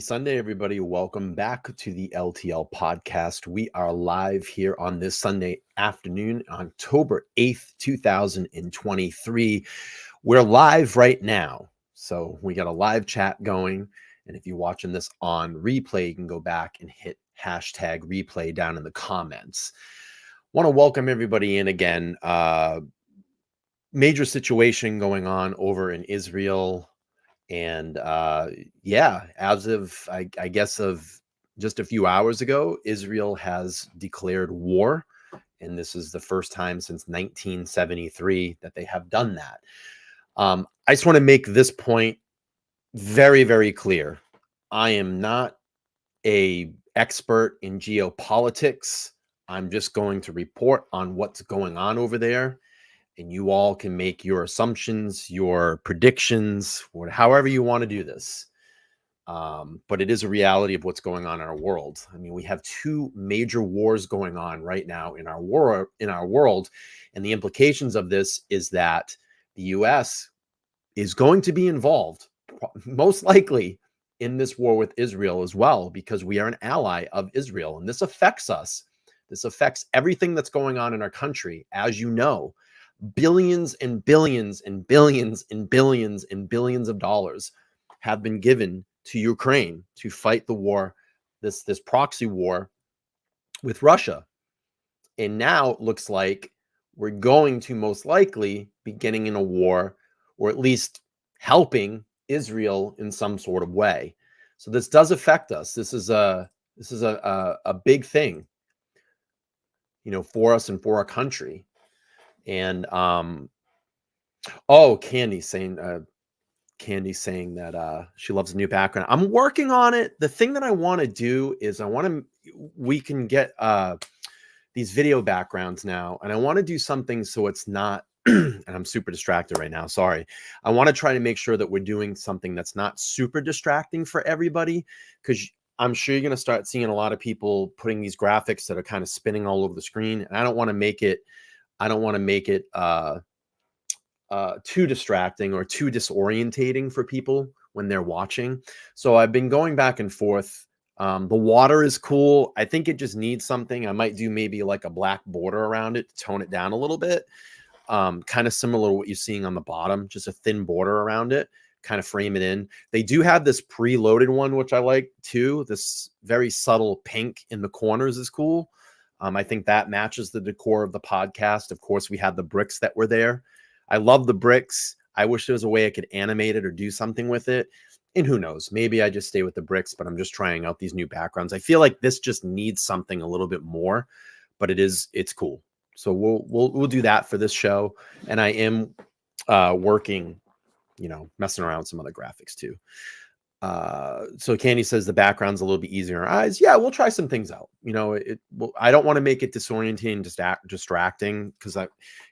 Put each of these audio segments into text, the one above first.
Sunday, everybody. Welcome back to the LTL podcast. We are live here on this Sunday afternoon, October 8th, 2023. We're live right now. So we got a live chat going. And if you're watching this on replay, you can go back and hit hashtag replay down in the comments. Want to welcome everybody in again. Major situation going on over in Israel. And as of, I guess, of just a few hours ago, Israel has declared war. And this is the first time since 1973 that they have done that. I just want to make this point very, very clear. I am not an expert in geopolitics. I'm just going to report on what's going on over there. And you all can make your assumptions, your predictions, however you want to do this. But it is a reality of what's going on in our world. I mean, we have two major wars going on right now in our world. And the implications of this is that the U.S. is going to be involved, most likely, in this war with Israel as well, because we are an ally of Israel. And this affects us. This affects everything that's going on in our country, as you know. Billions and billions and billions and billions and billions of dollars have been given to Ukraine to fight the war, this proxy war with Russia. And now it looks like we're going to most likely be getting in a war, or at least helping Israel in some sort of way. So this does affect us. This is a big thing, for us and for our country. And Candy's saying that she loves the new background. I'm working on it. The thing that I want to do is we can get these video backgrounds now, and I want to do something so it's not and I'm super distracted right now. Sorry. I want to try to make sure that we're doing something that's not super distracting for everybody, because I'm sure you're going to start seeing a lot of people putting these graphics that are kind of spinning all over the screen, and I don't want to make it too distracting or too disorientating for people when they're watching. So I've been going back and forth. The water is cool. I think it just needs something. I might do maybe like a black border around it to tone it down a little bit. Kind of similar to what you're seeing on the bottom, just a thin border around it, kind of frame it in. They do have this preloaded one, which I like too. This very subtle pink in the corners is cool. I think that matches the decor of the podcast. Of course, we had the bricks that were there. I love the bricks. I wish there was a way I could animate it or do something with it. And who knows? Maybe I just stay with the bricks, but I'm just trying out these new backgrounds. I feel like this just needs something a little bit more, but it's cool. So we'll do that for this show. And I am working, messing around with some other graphics too. So Candy says the background's a little bit easier in our eyes. Yeah, we'll try some things out. I don't want to make it disorienting, distracting, because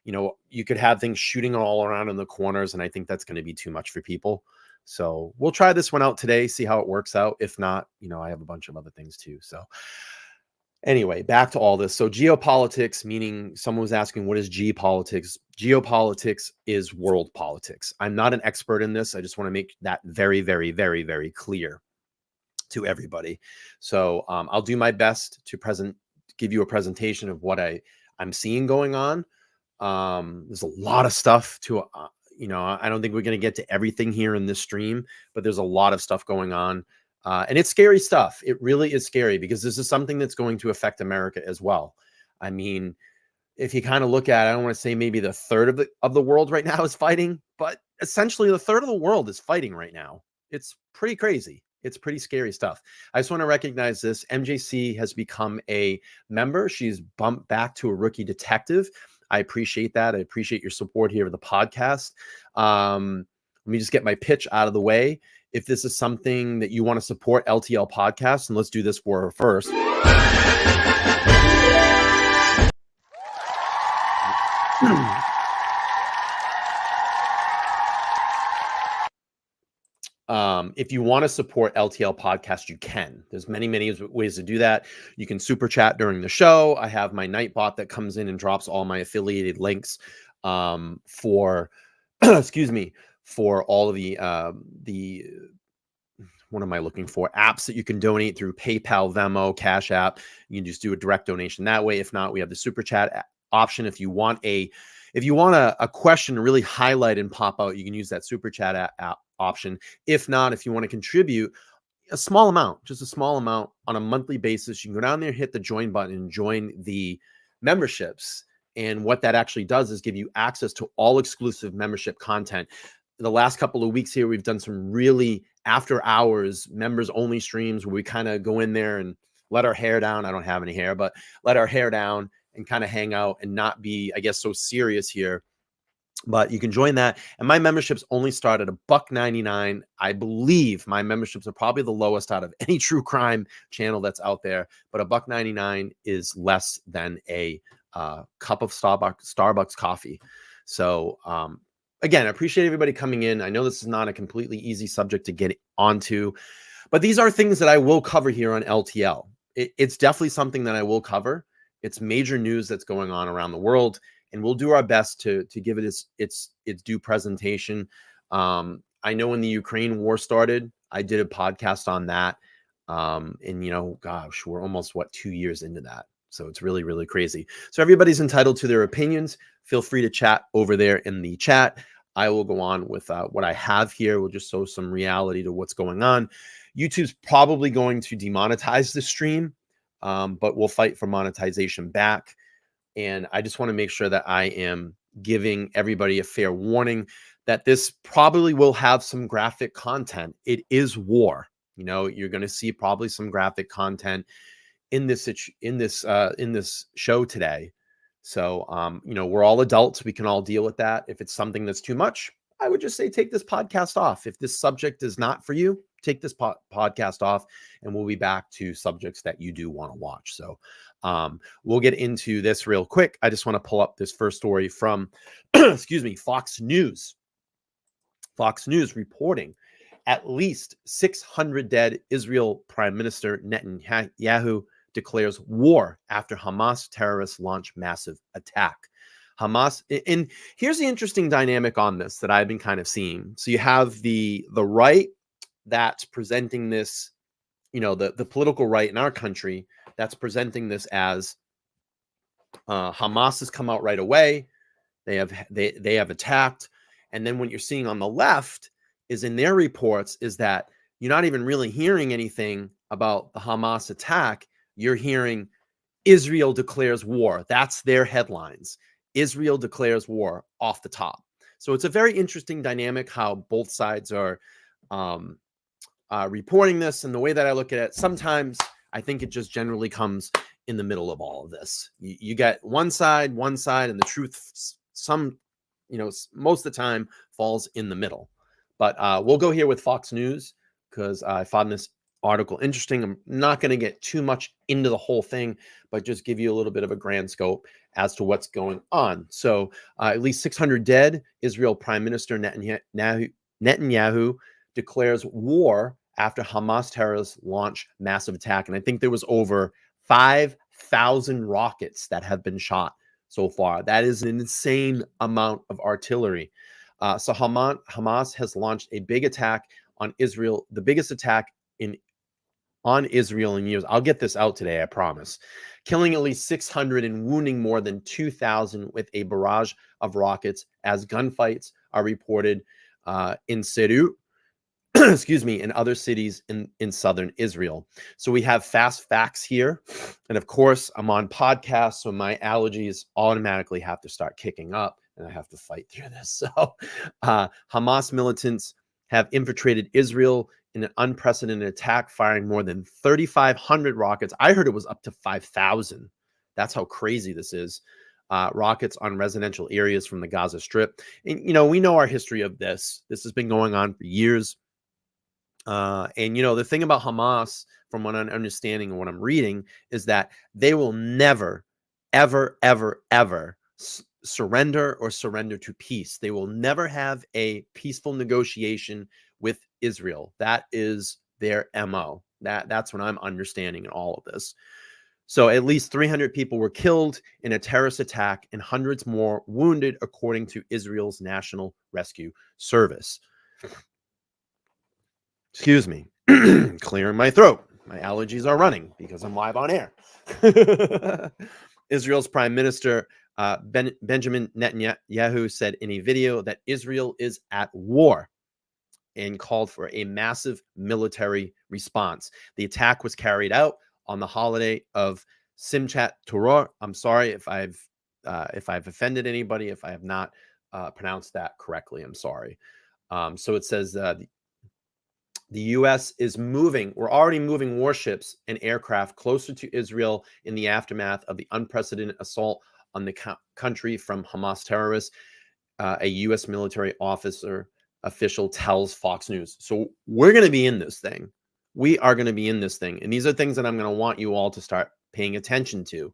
you could have things shooting all around in the corners, and I think that's going to be too much for people. So we'll try this one out today, see how it works out. If not, I have a bunch of other things too. So anyway, back to all this. So geopolitics, meaning someone was asking, what is geopolitics? Geopolitics is world politics. I'm not an expert in this. I just want to make that very, very, very, very clear to everybody. So I'll do my best to give you a presentation of what I'm seeing going on. There's a lot of stuff to, I don't think we're going to get to everything here in this stream, but there's a lot of stuff going on. And it's scary stuff. It really is scary, because this is something that's going to affect America as well. I mean, if you kind of look at it, I don't want to say maybe the third of the world right now is fighting, but essentially the third of the world is fighting right now. It's pretty crazy. It's pretty scary stuff. I just want to recognize this. MJC has become a member. She's bumped back to a rookie detective. I appreciate that. I appreciate your support here of the podcast. Let me just get my pitch out of the way. If this is something that you want to support LTL podcast, and let's do this for her first. If you want to support LTL podcast, you can. There's many ways to do that. You can super chat during the show. I have my Nightbot that comes in and drops all my affiliated links for excuse me, for all of the what am I looking for? Apps that you can donate through PayPal, Venmo, Cash App. You can just do a direct donation that way. If not, we have the super chat option. If you want a question to really highlight and pop out, you can use that super chat option. If not, if you want to contribute a small amount, just a small amount on a monthly basis, you can go down there, hit the join button, and join the memberships. And what that actually does is give you access to all exclusive membership content. The last couple of weeks here, we've done some really after hours members only streams where we kind of go in there and let our hair down. I don't have any hair, but let our hair down and kind of hang out and not be, I guess, so serious here. But you can join that. And my memberships only start at $1.99. I believe my memberships are probably the lowest out of any true crime channel that's out there. But $1.99 is less than a cup of Starbucks coffee. So again, I appreciate everybody coming in. I know this is not a completely easy subject to get onto, but these are things that I will cover here on LTL. It's definitely something that I will cover. It's major news that's going on around the world, and we'll do our best to give it its due presentation. I know when the Ukraine war started, I did a podcast on that. And gosh, we're almost 2 years into that. So it's really, really crazy. So everybody's entitled to their opinions. Feel free to chat over there in the chat. I will go on with what I have here. We'll just show some reality to what's going on. YouTube's probably going to demonetize the stream, but we'll fight for monetization back. And I just want to make sure that I am giving everybody a fair warning that this probably will have some graphic content. It is war. You're going to see probably some graphic content in this show today. So, we're all adults. We can all deal with that. If it's something that's too much, I would just say take this podcast off. If this subject is not for you, take this podcast off, and we'll be back to subjects that you do want to watch. So we'll get into this real quick. I just want to pull up this first story from, Fox News. Fox News reporting at least 600 dead. Israel Prime Minister Netanyahu declares war after Hamas terrorists launch massive attack. Hamas, and here's the interesting dynamic on this that I've been kind of seeing. So you have the right that's presenting this, the political right in our country that's presenting this as Hamas has come out right away. They have attacked. And then what you're seeing on the left is in their reports is that you're not even really hearing anything about the Hamas attack. You're hearing Israel declares war. That's their headlines. Israel declares war off the top. So it's a very interesting dynamic how both sides are reporting this. And the way that I look at it, sometimes I think it just generally comes in the middle of all of this. You get one side, and the truth, most of the time falls in the middle. But we'll go here with Fox News because I found this article interesting. I'm not going to get too much into the whole thing, but just give you a little bit of a grand scope as to what's going on. So at least 600 dead. Israel Prime Minister Netanyahu declares war after Hamas terrorists launch massive attack. And I think there was over 5,000 rockets that have been shot so far. That is an insane amount of artillery. So Hamas has launched a big attack on Israel, the biggest attack on Israel in years. I'll get this out today, I promise. Killing at least 600 and wounding more than 2,000 with a barrage of rockets as gunfights are reported in Beirut, and other cities in southern Israel. So we have fast facts here. And of course, I'm on podcasts, so my allergies automatically have to start kicking up, and I have to fight through this. So Hamas militants have infiltrated Israel in an unprecedented attack, firing more than 3,500 rockets. I heard it was up to 5,000. That's how crazy this is. Rockets on residential areas from the Gaza Strip. And, we know our history of this. This has been going on for years. And, the thing about Hamas, from what I'm understanding and what I'm reading, is that they will never, ever, ever, ever surrender to peace. They will never have a peaceful negotiation with Israel. That is their MO. That's what I'm understanding in all of this. So at least 300 people were killed in a terrorist attack and hundreds more wounded, according to Israel's National Rescue Service. Excuse me. Clearing my throat. My allergies are running because I'm live on air. Israel's Prime Minister Benjamin Netanyahu said in a video that Israel is at war and called for a massive military response. The attack was carried out on the holiday of Simchat Torah. I'm sorry if I've offended anybody, if I have not pronounced that correctly. I'm sorry. So it says the U.S. is moving. We're already moving warships and aircraft closer to Israel in the aftermath of the unprecedented assault on the country from Hamas terrorists. A U.S. military official tells Fox News. So we're going to be in this thing. We are going to be in this thing. And these are things that I'm going to want you all to start paying attention to.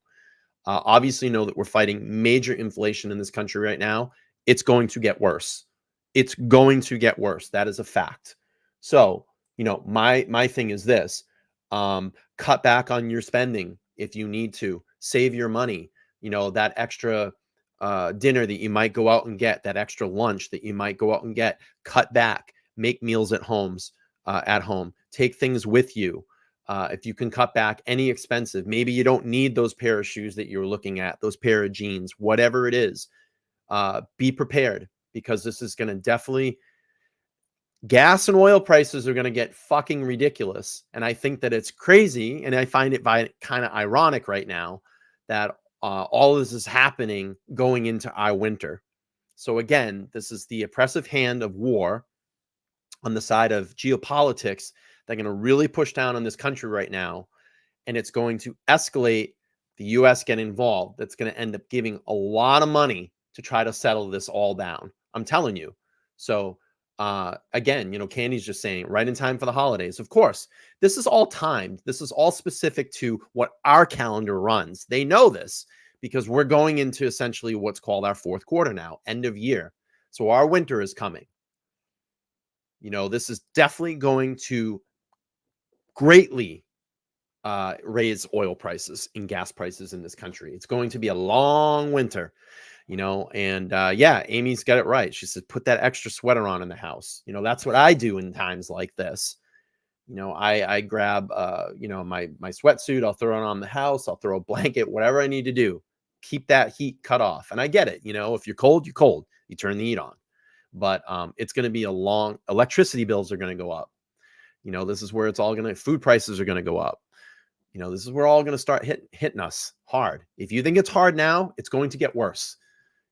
Obviously, know that we're fighting major inflation in this country right now. It's going to get worse. It's going to get worse. That is a fact. So, my thing is this: cut back on your spending if you need to. Save your money. That extra dinner that you might go out and get, that extra lunch that you might go out and get. Cut back. Make meals at home. Take things with you. If you can cut back any expensive, maybe you don't need those pair of shoes that you're looking at, those pair of jeans, whatever it is, be prepared, because this is going to definitely, gas and oil prices are going to get fucking ridiculous. And I think that it's crazy. And I find it kind of ironic right now that all this is happening going into our winter. So again, this is the oppressive hand of war on the side of geopolitics. They're going to really push down on this country right now, and it's going to escalate. The U.S. get involved. That's going to end up giving a lot of money to try to settle this all down. I'm telling you. So again, Candy's just saying right in time for the holidays. Of course, this is all timed. This is all specific to what our calendar runs. They know this because we're going into essentially what's called our fourth quarter now, end of year. So our winter is coming. This is definitely going to greatly raise oil prices and gas prices in this country. It's going to be a long winter, and yeah, Amy's got it right. She said, put that extra sweater on in the house. That's what I do in times like this. I grab, my sweatsuit, I'll throw it on the house. I'll throw a blanket, whatever I need to do. Keep that heat cut off. And I get it. If you're cold, you're cold. You turn the heat on. But it's going to be electricity bills are going to go up. This is where it's all going to, food prices are going to go up. This is where all going to start hitting us hard. If you think it's hard now, it's going to get worse.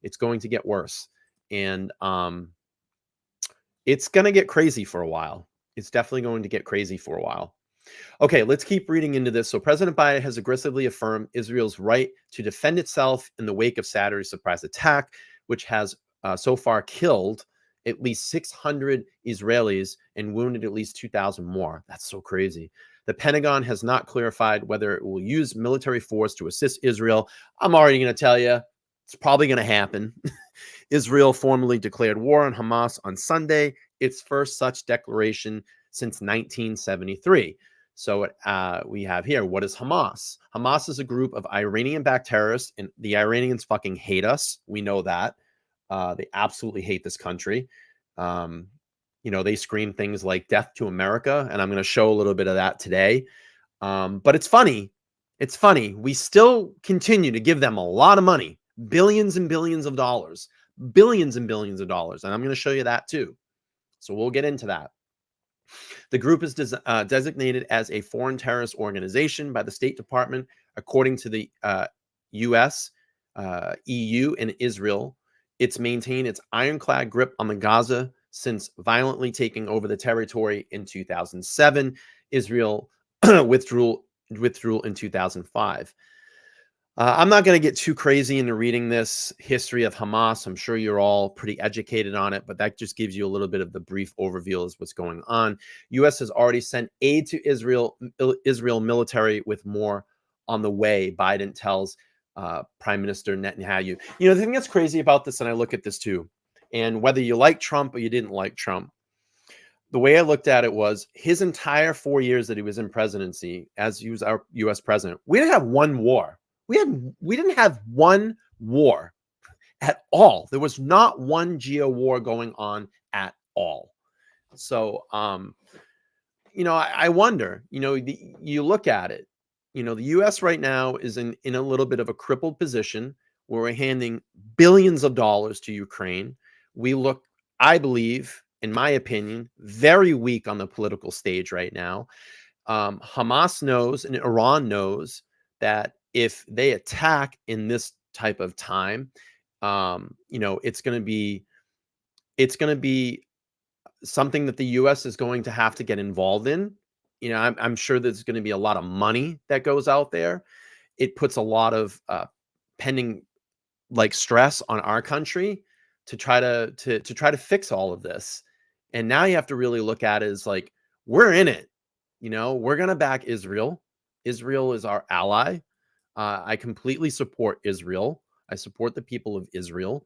It's going to get worse. And it's going to get crazy for a while. It's definitely going to get crazy for a while. Okay, let's keep reading into this. So President Biden has aggressively affirmed Israel's right to defend itself in the wake of Saturday's surprise attack, which has so far killed at least 600 Israelis and wounded at least 2,000 more. That's so crazy. The Pentagon has not clarified whether it will use military force to assist Israel. I'm already going to tell you, it's probably going to happen. Israel formally declared war on Hamas on Sunday, its first such declaration since 1973. So we have here, what is Hamas? Hamas is a group of Iranian-backed terrorists, and the Iranians fucking hate us. We know that. They absolutely hate this country. They scream things like death to America, and I'm going to show a little bit of that today. But it's funny. It's funny. We still continue to give them a lot of money, billions and billions of dollars, billions and billions of dollars. And I'm going to show you that too. So we'll get into that. The group is designated as a foreign terrorist organization by the State Department, according to the U.S., EU, and Israel. It's maintained its ironclad grip on the Gaza since violently taking over the territory in 2007. Israel withdrew in 2005. I'm not going to get too crazy into reading this history of Hamas. I'm sure you're all pretty educated on it, but that just gives you a little bit of the brief overview of what's going on. U.S. has already sent aid to Israel military with more on the way, Biden tells Prime Minister Netanyahu. The thing that's crazy about this, and I look at this too, and whether you like Trump or you didn't like Trump, the way I looked at it was his entire 4 years that he was in presidency, as he was our U.S. president, we didn't have one war. We didn't have one war at all. There was not one geo war going on at all. So I wonder, you look at it, the US right now is in a little bit of a crippled position where we're handing billions of dollars to Ukraine. We look, I believe, in my opinion, very weak on the political stage right now. Hamas knows and Iran knows that if they attack in this type of time, it's going to be something that the US is going to have to get involved in. I'm sure there's going to be a lot of money that goes out there. It puts a lot of pending like stress on our country to try to fix all of this. And now you have to really look at it as like we're in it. We're going to back Israel. Israel is our ally. I completely support Israel. I support the people of Israel.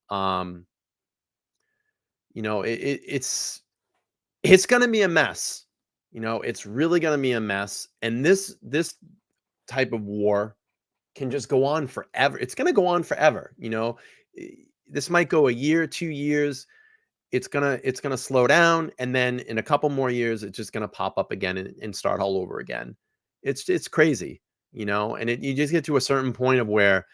Um, it's going to be a mess. It's really going to be a mess. And this type of war can just go on forever. It's going to go on forever. This might go a year, 2 years. It's gonna slow down, and then in a couple more years, it's just gonna pop up again and start all over again. It's crazy, and you just get to a certain point of where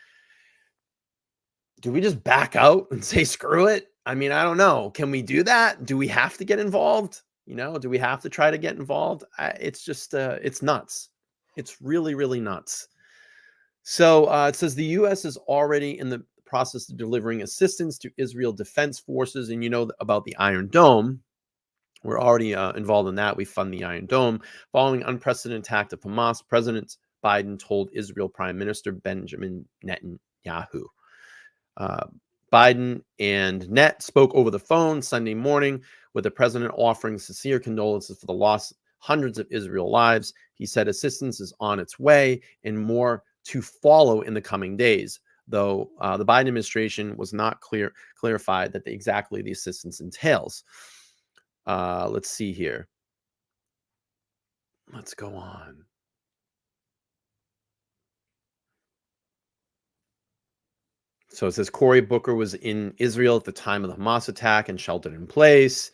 do we just back out and say screw it? I mean, I don't know. Can we do that? Do we have to get involved? Do we have to try to get involved? It's just it's nuts. It's really, really nuts. So it says the U.S. is already in the process of delivering assistance to Israel Defense Forces, and about the Iron Dome. We're already involved in that. We fund the Iron Dome. Following unprecedented attack of Hamas, President Biden told Israel Prime Minister Benjamin Netanyahu. Biden and Net spoke over the phone Sunday morning, with the president offering sincere condolences for the loss of hundreds of Israel lives. He said assistance is on its way and more to follow in the coming days, though the Biden administration was not clarified that exactly the assistance entails. Let's see here. Let's go on. So it says Cory Booker was in Israel at the time of the Hamas attack and sheltered in place.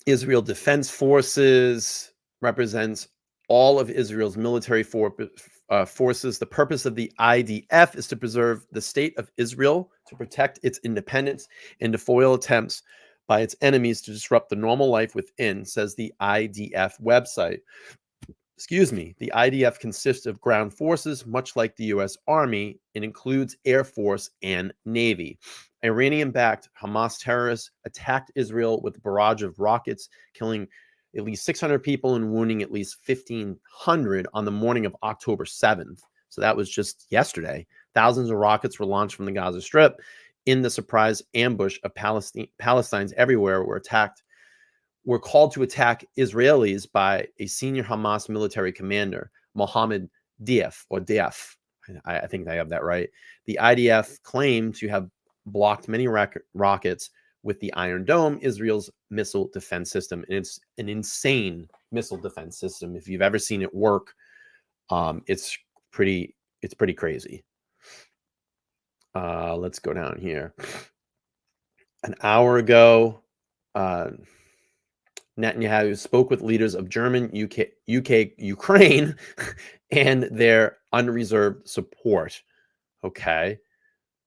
Israel Defense Forces represents all of Israel's military forces. The purpose of the IDF is to preserve the state of Israel, to protect its independence, and to foil attempts by its enemies to disrupt the normal life within, says the IDF website. The IDF consists of ground forces, much like the U.S. Army. It includes Air Force and Navy. Iranian-backed Hamas terrorists attacked Israel with a barrage of rockets, killing at least 600 people and wounding at least 1,500 on the morning of October 7th. So that was just yesterday. Thousands of rockets were launched from the Gaza Strip in the surprise ambush of Palestinians everywhere were called to attack Israelis by a senior Hamas military commander, Mohammed Diaf, or Diaf. I think I have that right. The IDF claimed to have blocked many rockets with the Iron Dome, Israel's missile defense system. And it's an insane missile defense system. If you've ever seen it work, it's pretty crazy. Let's go down here. An hour ago, Netanyahu spoke with leaders of German, UK, Ukraine, and their unreserved support. Okay.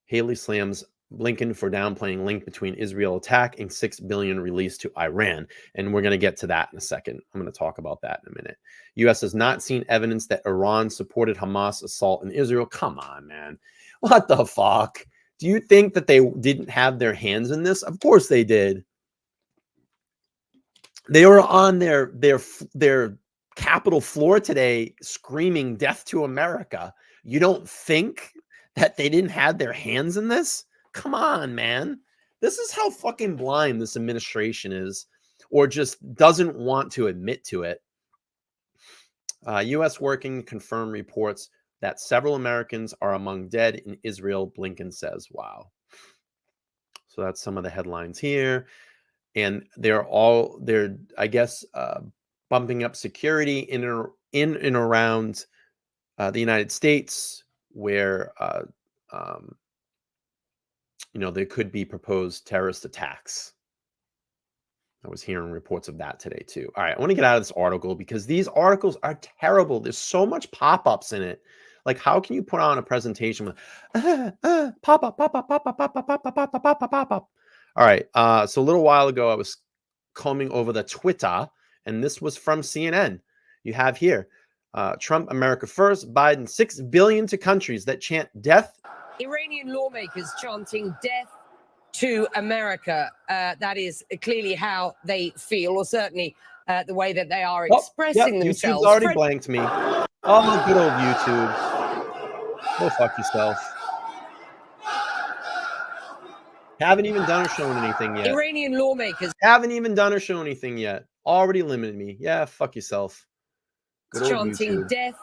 Haley slams Blinken for downplaying link between Israel attack and $6 billion released to Iran. And we're going to get to that in a second. I'm going to talk about that in a minute. U.S. has not seen evidence that Iran supported Hamas assault in Israel. Come on, man. What the fuck? Do you think that they didn't have their hands in this? Of course they did. They were on their Capitol floor today screaming death to America. You don't think that they didn't have their hands in this? Come on, man. This is how fucking blind this administration is, or just doesn't want to admit to it. U.S. working confirm reports that several Americans are among dead in Israel, Blinken says. Wow. So that's some of the headlines here. And they're, I guess, bumping up security in and around the United States, where there could be proposed terrorist attacks. I was hearing reports of that today too. All right, I want to get out of this article because these articles are terrible. There's so much pop-ups in it. Like, how can you put on a presentation with pop-up, pop-up, pop-up, pop-up, pop-up, pop-up, pop-up, pop-up? All right. So a little while ago, I was combing over the Twitter, and this was from CNN. You have here, Trump, America first, Biden, 6 billion to countries that chant death. Iranian lawmakers chanting death to America. That is clearly how they feel, or certainly the way that they are expressing themselves. YouTube's already blanked me. Oh, good old YouTube. Go fuck yourself. Haven't even done or shown anything yet. Iranian lawmakers haven't even done or shown anything yet. Already limited me. Yeah, fuck yourself. Good chanting death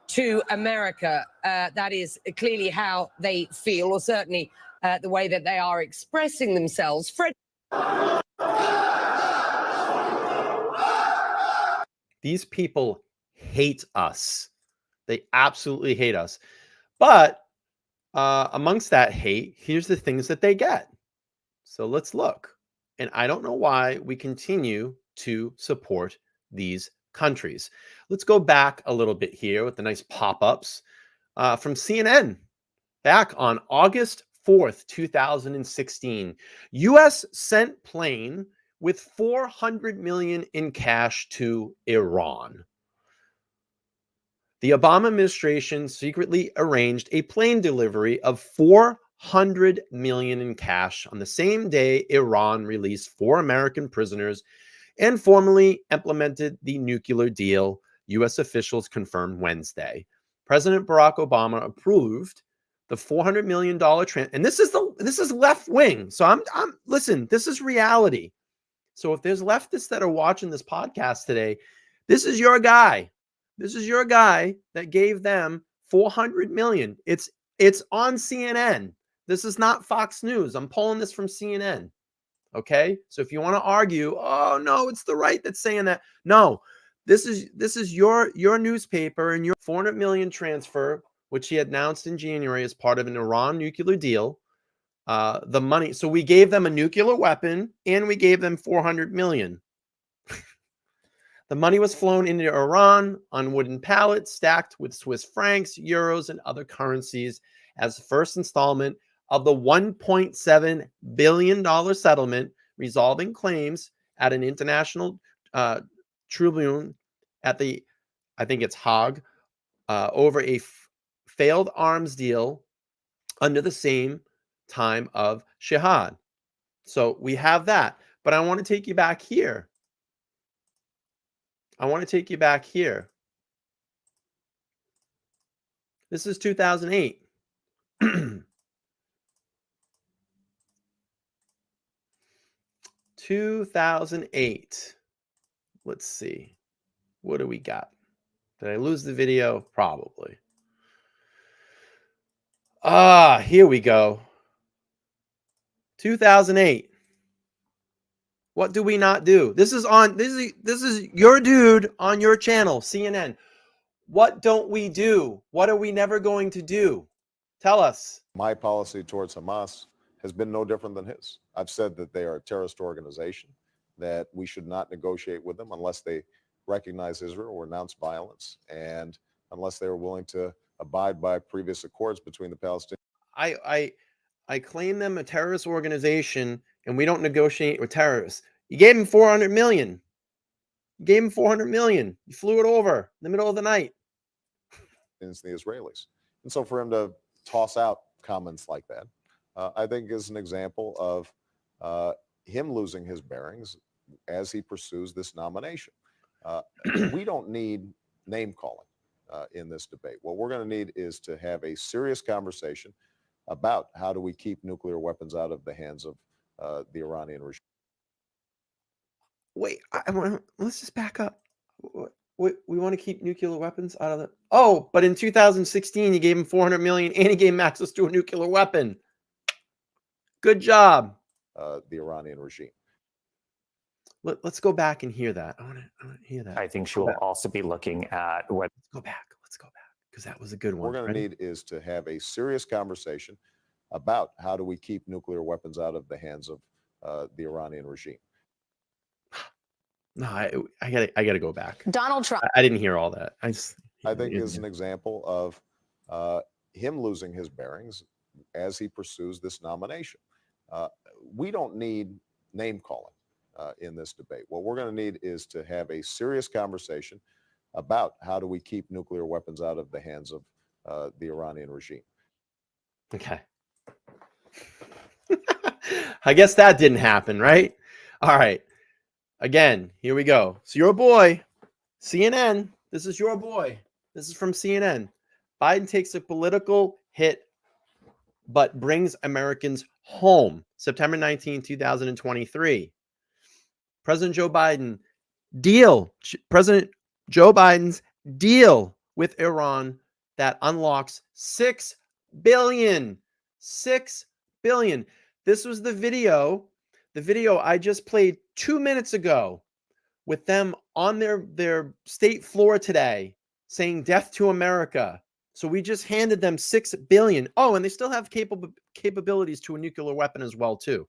to America. That is clearly how they feel, or certainly the way that they are expressing themselves. These people hate us. They absolutely hate us. But amongst that hate, here's the things that they get. So let's look. And I don't know why we continue to support these countries. Let's go back a little bit here with the nice pop-ups from CNN. Back on August 4th, 2016, U.S. sent plane with 400 million in cash to Iran. The Obama administration secretly arranged a plane delivery of 400 million in cash on the same day Iran released 4 American prisoners and formally implemented the nuclear deal, U.S. officials confirmed Wednesday. President Barack Obama approved the $400 million and this is left wing. So I'm listen, this is reality. So if there's leftists that are watching this podcast today, this is your guy. This is your guy that gave them 400 million. It's on CNN. This is not Fox News. I'm pulling this from CNN. Okay? So if you want to argue, oh no, it's the right that's saying that. No. This is your newspaper and your 400 million transfer, which he announced in January as part of an Iran nuclear deal. The money. So we gave them a nuclear weapon and we gave them 400 million. The money was flown into Iran on wooden pallets stacked with Swiss francs, euros, and other currencies as the first installment of the $1.7 billion settlement resolving claims at an international tribunal at the, I think it's Hague, over a failed arms deal under the same time of Shihad. So we have that. But I want to take you back here. This is 2008. 2008. Let's see. What do we got? Did I lose the video? Probably. Here we go. 2008. What do we not do? This is your dude on your channel, CNN. What don't we do? What are we never going to do? Tell us. My policy towards Hamas has been no different than his. I've said that they are a terrorist organization, that we should not negotiate with them unless they recognize Israel or renounce violence, and unless they are willing to abide by previous accords between the Palestinians. I claim them a terrorist organization, and we don't negotiate with terrorists. You gave them 400 million. You gave them 400 million. You flew it over in the middle of the night. The Israelis. And so for him to toss out comments like that, I think is an example of him losing his bearings as he pursues this nomination. We don't need name calling in this debate. What we're going to need is to have a serious conversation about how do we keep nuclear weapons out of the hands of the Iranian regime. Wait, let's just back up. We want to keep nuclear weapons out of the... Oh, but in 2016, you gave him 400 million and he gave him access to a nuclear weapon. Good job. The Iranian regime. Let's go back and hear that. I want to hear that. I think she will also be looking at what... Let's go back, because that was a good one. What we're going to need is to have a serious conversation about how do we keep nuclear weapons out of the hands of the Iranian regime. No, I gotta go back. Donald Trump. I didn't hear all that. I think is an example of him losing his bearings as he pursues this nomination. We don't need name calling in this debate. What we're going to need is to have a serious conversation about how do we keep nuclear weapons out of the hands of the Iranian regime. Okay. I guess that didn't happen, right? All right. Again, here we go. So your boy, CNN. This is your boy. This is from CNN. Biden takes a political hit, but brings Americans home. September 19, 2023. President Joe Biden's deal with Iran that unlocks $6 billion. $6 billion. This was the video I just played 2 minutes ago with them on their state floor today saying death to America. So we just handed them $6 billion. Oh, and they still have capabilities to a nuclear weapon as well, too.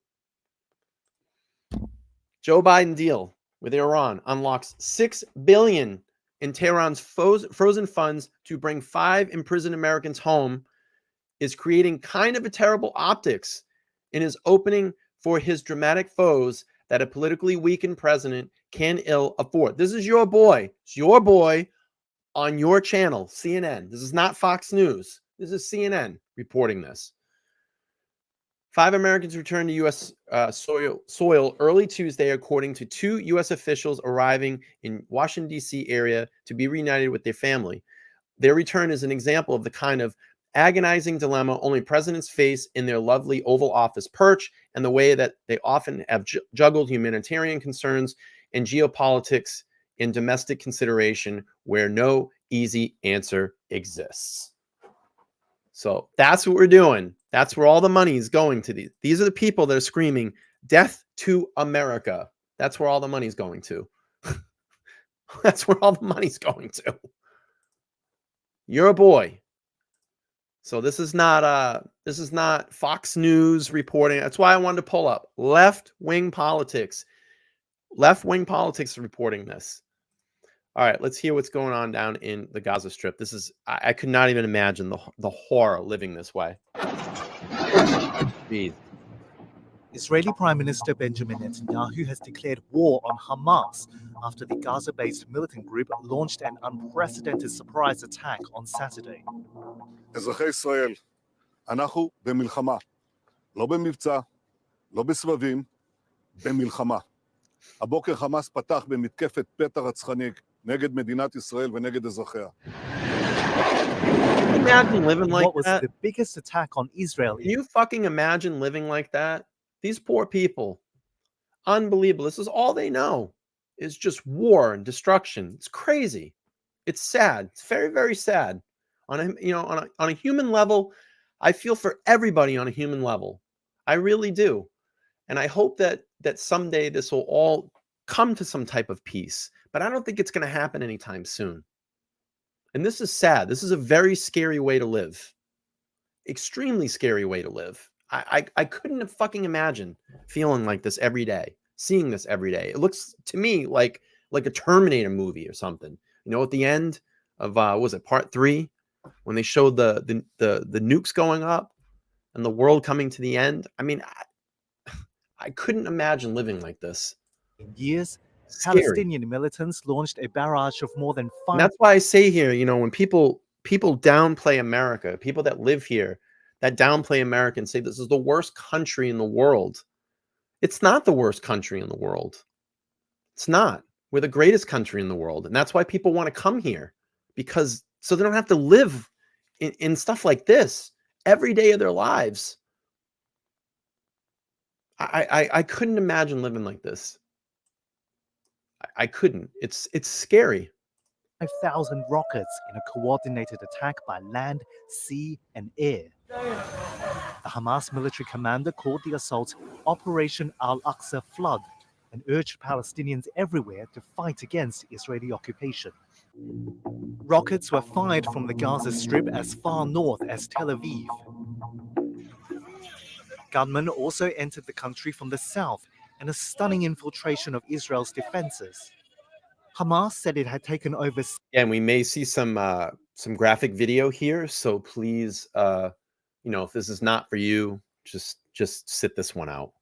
Joe Biden deal with Iran unlocks $6 billion in Tehran's frozen funds to bring 5 imprisoned Americans home, is creating kind of a terrible optics in his opening for his dramatic foes that a politically weakened president can ill afford. This is your boy. It's your boy on your channel, CNN. This is not Fox News. This is CNN reporting this. 5 Americans returned to U.S. soil early Tuesday, according to 2 U.S. officials arriving in Washington, D.C. area to be reunited with their family. Their return is an example of the kind of agonizing dilemma only presidents face in their lovely Oval Office perch, and the way that they often have juggled humanitarian concerns and geopolitics in domestic consideration where no easy answer exists. So that's what we're doing. That's where all the money is going to. These are the people that are screaming death to America. That's where all the money's going to. That's where all the money's going to. You're a boy. So this is not Fox News reporting. That's why I wanted to pull up left-wing politics. Left-wing politics reporting this. All right, let's hear what's going on down in the Gaza Strip. This is I could not even imagine the horror living this way. Jeez. Israeli Prime Minister Benjamin Netanyahu has declared war on Hamas after the Gaza-based militant group launched an unprecedented surprise attack on Saturday. אזרחי ישראל, אנחנו במלחמה, לא במבצע, לא בסבבים, במלחמה. הבוקר חמאס פתח במתקפת פתע רצחני נגד מדינת ישראל ונגד אזרחיה. Imagine living like what was that. the biggest attack on Israel? Can you fucking imagine living like that? These poor people. Unbelievable. This is all they know is just war and destruction. It's crazy. It's sad. It's very, very sad. On a human level, I feel for everybody on a human level. I really do. And I hope that someday this will all come to some type of peace. But I don't think it's going to happen anytime soon. And this is sad. This is a very scary way to live. Extremely scary way to live. I couldn't have fucking imagined feeling like this every day, seeing this every day. It looks to me like a Terminator movie or something. You know, at the end of was it part 3, when they showed the nukes going up and the world coming to the end. I mean, I couldn't imagine living like this. In years, Scary. Palestinian militants launched a barrage of more than 5. And that's why I say here, you know, when people downplay America, people that live here that downplay America and say this is the worst country in the world. It's not the worst country in the world. It's not. We're the greatest country in the world. And that's why people want to come here, because so they don't have to live in stuff like this every day of their lives. I couldn't imagine living like this. I couldn't. It's scary. 5,000 rockets in a coordinated attack by land, sea, and air. The Hamas military commander called the assault Operation Al-Aqsa Flood and urged Palestinians everywhere to fight against Israeli occupation. Rockets were fired from the Gaza Strip as far north as Tel Aviv. Gunmen also entered the country from the south and a stunning infiltration of Israel's defenses. Hamas said it had taken over. And we may see some graphic video here, so please, if this is not for you, just sit this one out.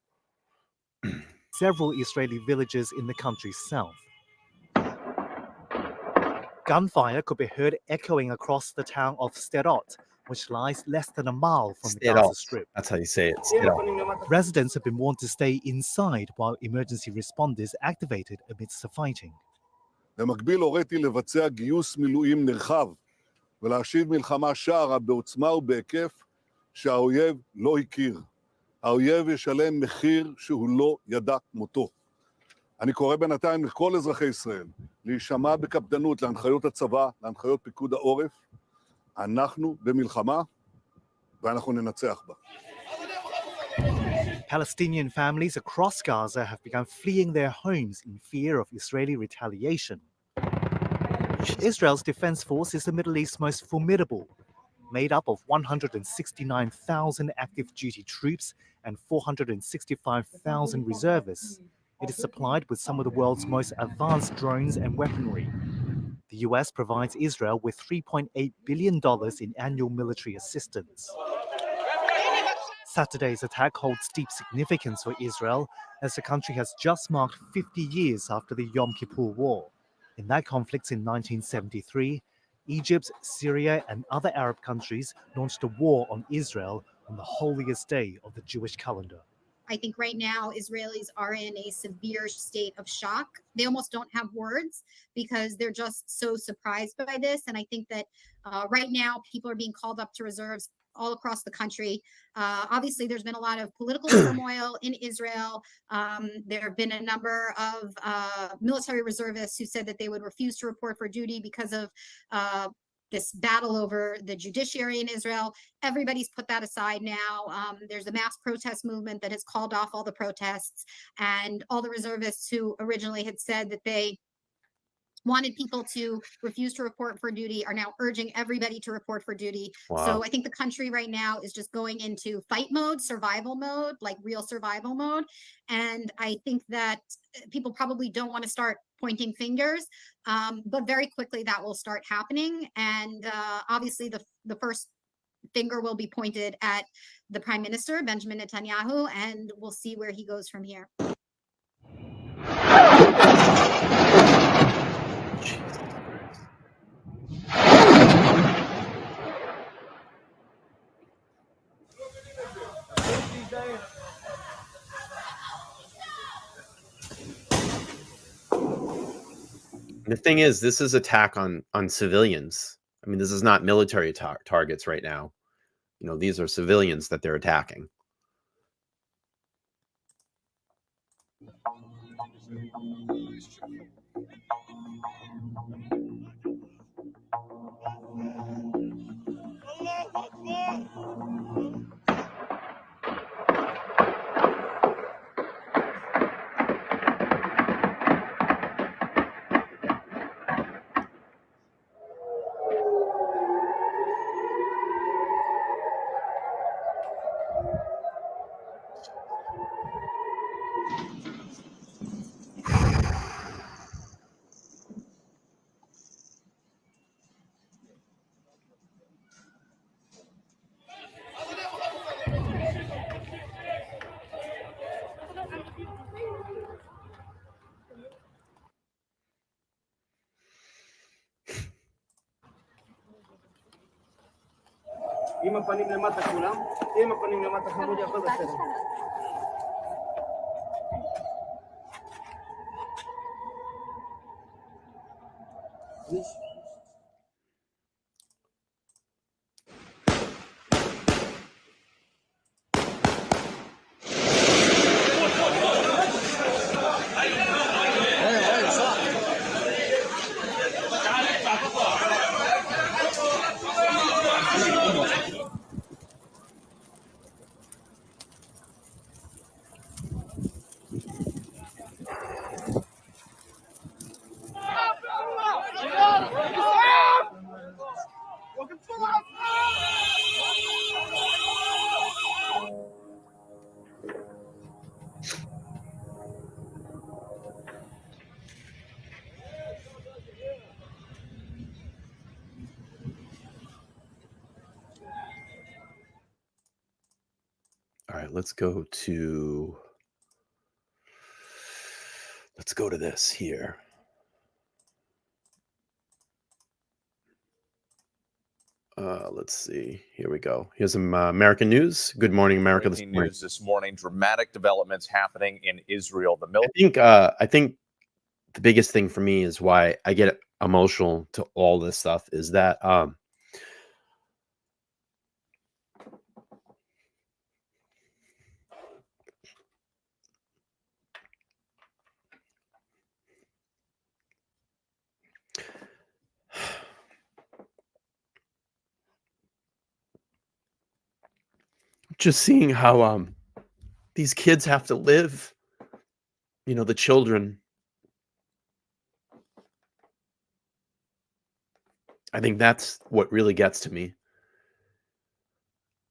Several Israeli villages in the country's south. Gunfire could be heard echoing across the town of Sderot, which lies less than a mile from the Gaza Strip. That's how you say it. Sderot. Residents have been warned to stay inside while emergency responders activated amidst the fighting. במקביל הוריתי לבצע גיוס מילואים נרחב ולהשיב מלחמה שערה בעוצמה ובהיקף שהאויב לא הכיר. האויב ישלם מחיר שהוא לא ידע מותו. אני קורא בינתיים לכל אזרחי ישראל להישמע בקפדנות להנחיות הצבא, להנחיות פיקוד העורף. אנחנו במלחמה ואנחנו ננצח בה. Palestinian families across Gaza have begun fleeing their homes in fear of Israeli retaliation. Israel's defense force is the Middle East's most formidable, made up of 169,000 active duty troops and 465,000 reservists. It is supplied with some of the world's most advanced drones and weaponry. The US provides Israel with $3.8 billion in annual military assistance. Saturday's attack holds deep significance for Israel, as the country has just marked 50 years after the Yom Kippur War. In that conflict in 1973, Egypt, Syria, and other Arab countries launched a war on Israel on the holiest day of the Jewish calendar. I think right now Israelis are in a severe state of shock. They almost don't have words because they're just so surprised by this. And I think that right now people are being called up to reserves all across the country. Obviously, there's been a lot of political turmoil in Israel. There have been a number of military reservists who said that they would refuse to report for duty because of this battle over the judiciary in Israel. Everybody's put that aside now. There's a mass protest movement that has called off all the protests, and all the reservists who originally had said that they wanted people to refuse to report for duty are now urging everybody to report for duty. Wow. So I think the country right now is just going into fight mode, survival mode, like real survival mode. And I think that people probably don't want to start pointing fingers, but very quickly that will start happening. And obviously the first finger will be pointed at the Prime Minister, Benjamin Netanyahu, and we'll see where he goes from here. The thing is, this is attack on civilians. I mean, this is not military targets right now. These are civilians that they're attacking. עם הפנים למטה כולם, עם הפנים למטה חמודי, הכל בסדר. right, let's go to this here. Let's see. Here we go. Here's some American news. Good morning, America. Breaking news this morning: dramatic developments happening in Israel. The I think the biggest thing for me is why I get emotional to all this stuff is that just seeing how these kids have to live, the children. I think that's what really gets to me.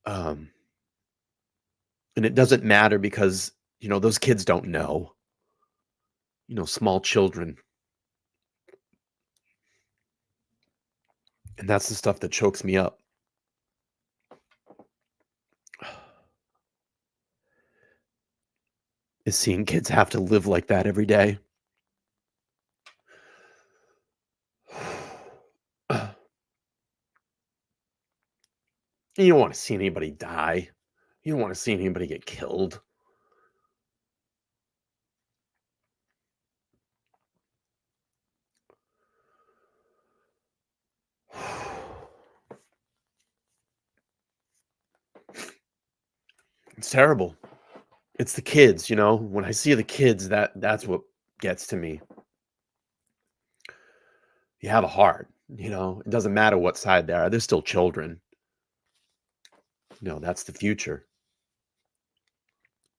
And it doesn't matter because, those kids don't know. Small children. And that's the stuff that chokes me up. Is seeing kids have to live like that every day. You don't want to see anybody die. You don't want to see anybody get killed. It's terrible. It's the kids, when I see the kids, that's what gets to me. You have a heart, it doesn't matter what side they are. They're still children. That's the future.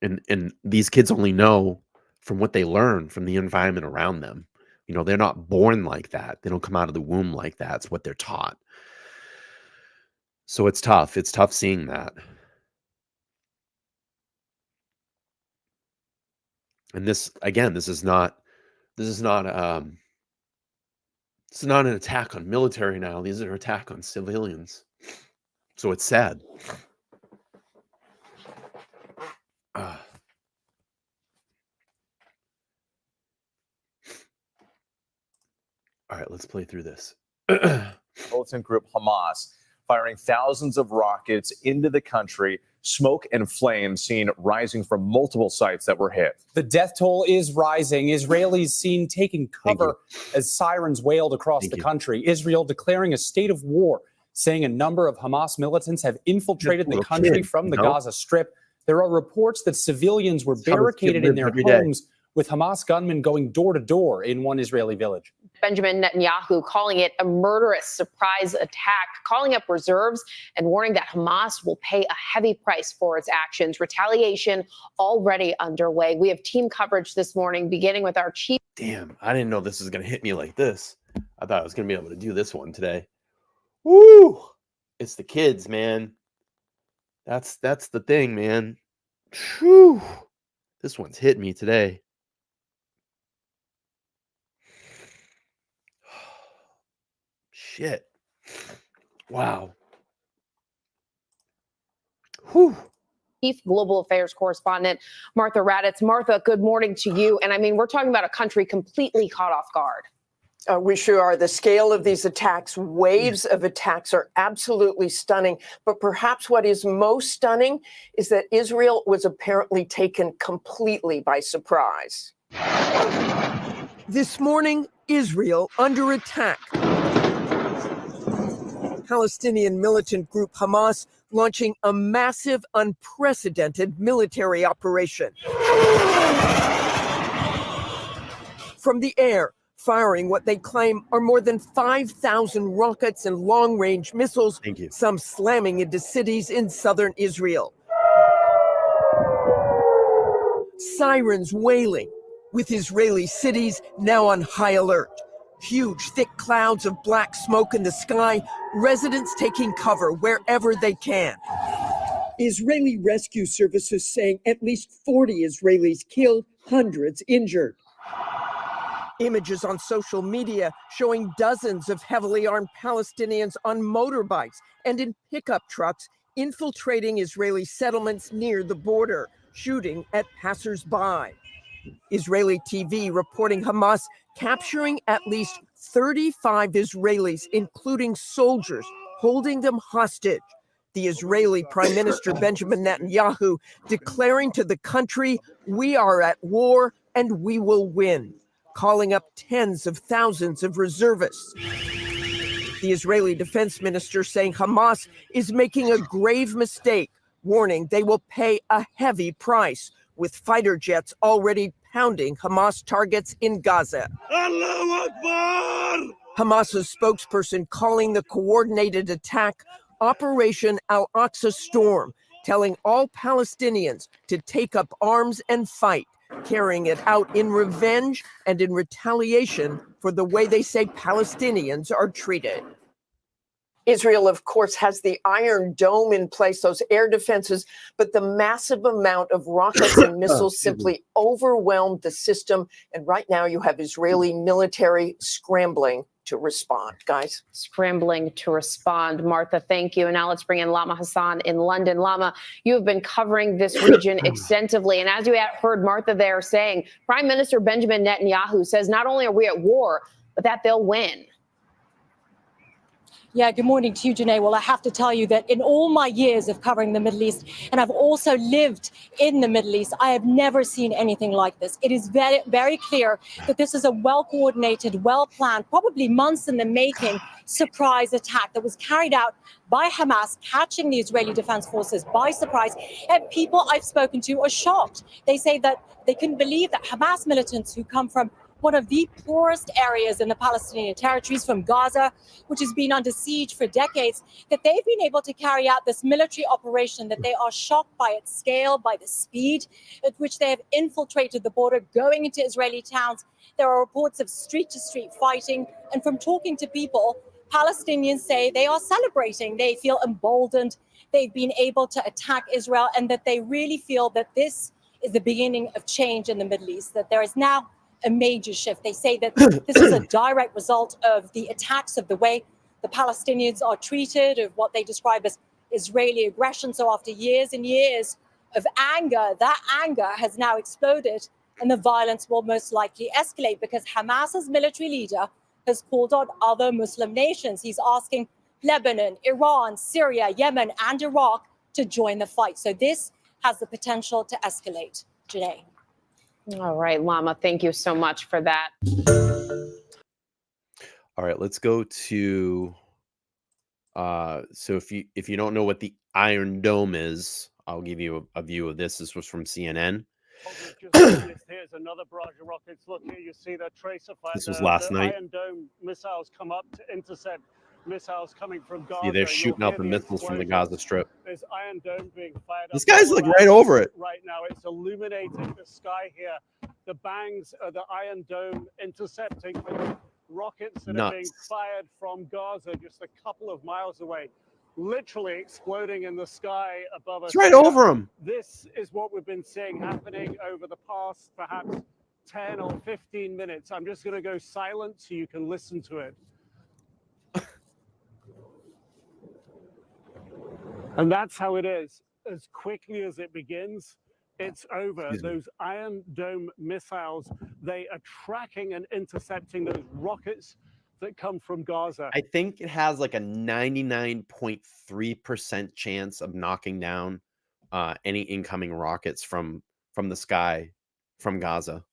And these kids only know from what they learn from the environment around them. They're not born like that. They don't come out of the womb like that. It's what they're taught. So it's tough. It's tough seeing that. And this is not an attack on military now. These are an attack on civilians. So it's sad. All right, let's play through this. militant group Hamas firing thousands of rockets into the country. Smoke and flames seen rising from multiple sites that were hit. The death toll is rising. Israelis seen taking cover as sirens wailed across the country. Israel declaring a state of war, saying a number of Hamas militants have infiltrated the country from the Gaza Strip. There are reports that civilians were barricaded in their homes, with Hamas gunmen going door to door in one Israeli village. Benjamin Netanyahu calling it a murderous surprise attack, calling up reserves and warning that Hamas will pay a heavy price for its actions. Retaliation already underway. We have team coverage this morning, beginning with our chief. Damn, I didn't know this was going to hit me like this. I thought I was going to be able to do this one today. Woo! It's the kids, man. That's the thing, man. Whew. This one's hit me today. Shit. Wow. Whew. Chief Global Affairs Correspondent Martha Raddatz. Martha, good morning to you. And I mean, we're talking about a country completely caught off guard. We sure are. The scale of these attacks, waves of attacks, are absolutely stunning. But perhaps what is most stunning is that Israel was apparently taken completely by surprise. This morning, Israel under attack. Palestinian militant group Hamas launching a massive, unprecedented military operation. From the air, firing what they claim are more than 5,000 rockets and long-range missiles, some slamming into cities in southern Israel. Sirens wailing, with Israeli cities now on high alert. Huge, thick clouds of black smoke in the sky, residents taking cover wherever they can. Israeli rescue services saying at least 40 Israelis killed, hundreds injured. Images on social media showing dozens of heavily armed Palestinians on motorbikes and in pickup trucks infiltrating Israeli settlements near the border, shooting at passersby. Israeli TV reporting Hamas capturing at least 35 Israelis, including soldiers, holding them hostage. The Israeli Prime Minister Benjamin Netanyahu declaring to the country, "We are at war and we will win," calling up tens of thousands of reservists. The Israeli defense minister saying Hamas is making a grave mistake, warning they will pay a heavy price, with fighter jets already pounding Hamas targets in Gaza. Allahu Akbar! Hamas's spokesperson calling the coordinated attack Operation Al-Aqsa Storm, telling all Palestinians to take up arms and fight, carrying it out in revenge and in retaliation for the way they say Palestinians are treated. Israel, of course, has the Iron Dome in place, those air defenses, but the massive amount of rockets and missiles simply overwhelmed the system. And right now you have Israeli military scrambling to respond. Guys. Scrambling to respond. Martha, thank you. And now let's bring in Lama Hassan in London. Lama, you have been covering this region extensively. And as you heard Martha there saying, Prime Minister Benjamin Netanyahu says not only are we at war, but that they'll win. Yeah, good morning to you, Janae. Well, I have to tell you that in all my years of covering the Middle East, and I've also lived in the Middle East, I have never seen anything like this. It is very, very clear that this is a well-coordinated, well-planned, probably months in the making surprise attack that was carried out by Hamas, catching the Israeli Defense Forces by surprise. And people I've spoken to are shocked. They say that they couldn't believe that Hamas militants who come from one of the poorest areas in the Palestinian territories, from Gaza, which has been under siege for decades, that they've been able to carry out this military operation, that they are shocked by its scale, by the speed at which they have infiltrated the border, going into Israeli towns. There are reports of street-to-street fighting. And from talking to people, Palestinians say they are celebrating. They feel emboldened. They've been able to attack Israel, and that they really feel that this is the beginning of change in the Middle East, that there is now a major shift. They say that this is a direct result of the attacks, of the way the Palestinians are treated, of what they describe as Israeli aggression. So after years and years of anger, that anger has now exploded, and the violence will most likely escalate, because Hamas's military leader has called on other Muslim nations. He's asking Lebanon, Iran, Syria, Yemen, and Iraq to join the fight. So this has the potential to escalate. Janae. All right, Lama, thank you so much for that. All right, let's go to so if you don't know what the Iron Dome is, I'll give you a view of this. This was from CNN. Here's another barrage of rockets. Look here, you see that tracer fire. This was last night. Iron Dome missiles come up to intercept missiles coming from Gaza. See, they're shooting out the missiles from the Gaza Strip. There's Iron Dome being fired up. This guy's like right over it. Right now, it's illuminating the sky here. The bangs of the Iron Dome intercepting the rockets that are being fired from Gaza just a couple of miles away, literally exploding in the sky above us. It's right over him. This is what we've been seeing happening over the past perhaps 10 or 15 minutes. I'm just going to go silent so you can listen to it. And that's how it is. As quickly as it begins, it's over. Those Iron Dome missiles, they are tracking and intercepting those rockets that come from Gaza. I think it has like a 99.3% chance of knocking down any incoming rockets from the sky from Gaza.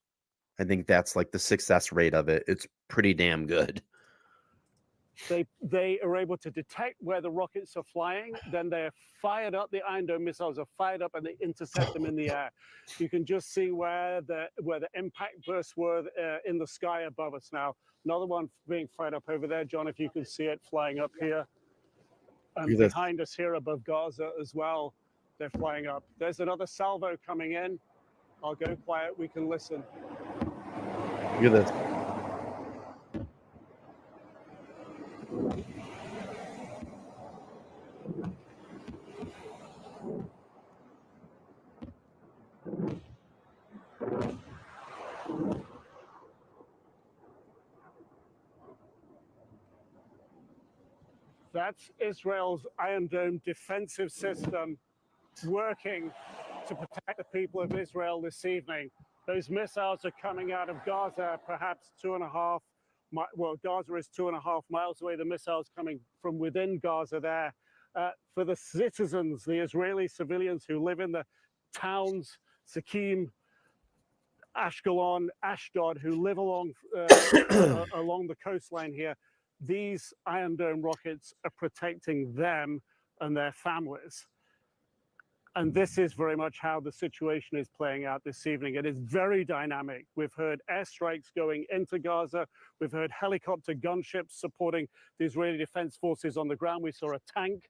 I think that's like the success rate of it. It's pretty damn good. They are able to detect where the rockets are flying, then they're fired up. The Iron Dome missiles are fired up and they intercept them in the air. You can just see where the impact bursts were in the sky above us now. Another one being fired up over there, John, if you can see it flying up here. And behind us here above Gaza as well, they're flying up. There's another salvo coming in. I'll go quiet, we can listen. Look at this. That's Israel's Iron Dome defensive system working to protect the people of Israel this evening. Those missiles are coming out of Gaza, perhaps 2.5. Well, Gaza is 2.5 miles away. The missiles coming from within Gaza there. For the citizens, the Israeli civilians who live in the towns, Sakim, Ashkelon, Ashdod, who live along along the coastline here, these Iron Dome rockets are protecting them and their families. And this is very much how the situation is playing out this evening. It is very dynamic. We've heard airstrikes going into Gaza. We've heard helicopter gunships supporting the Israeli Defense Forces on the ground. We saw an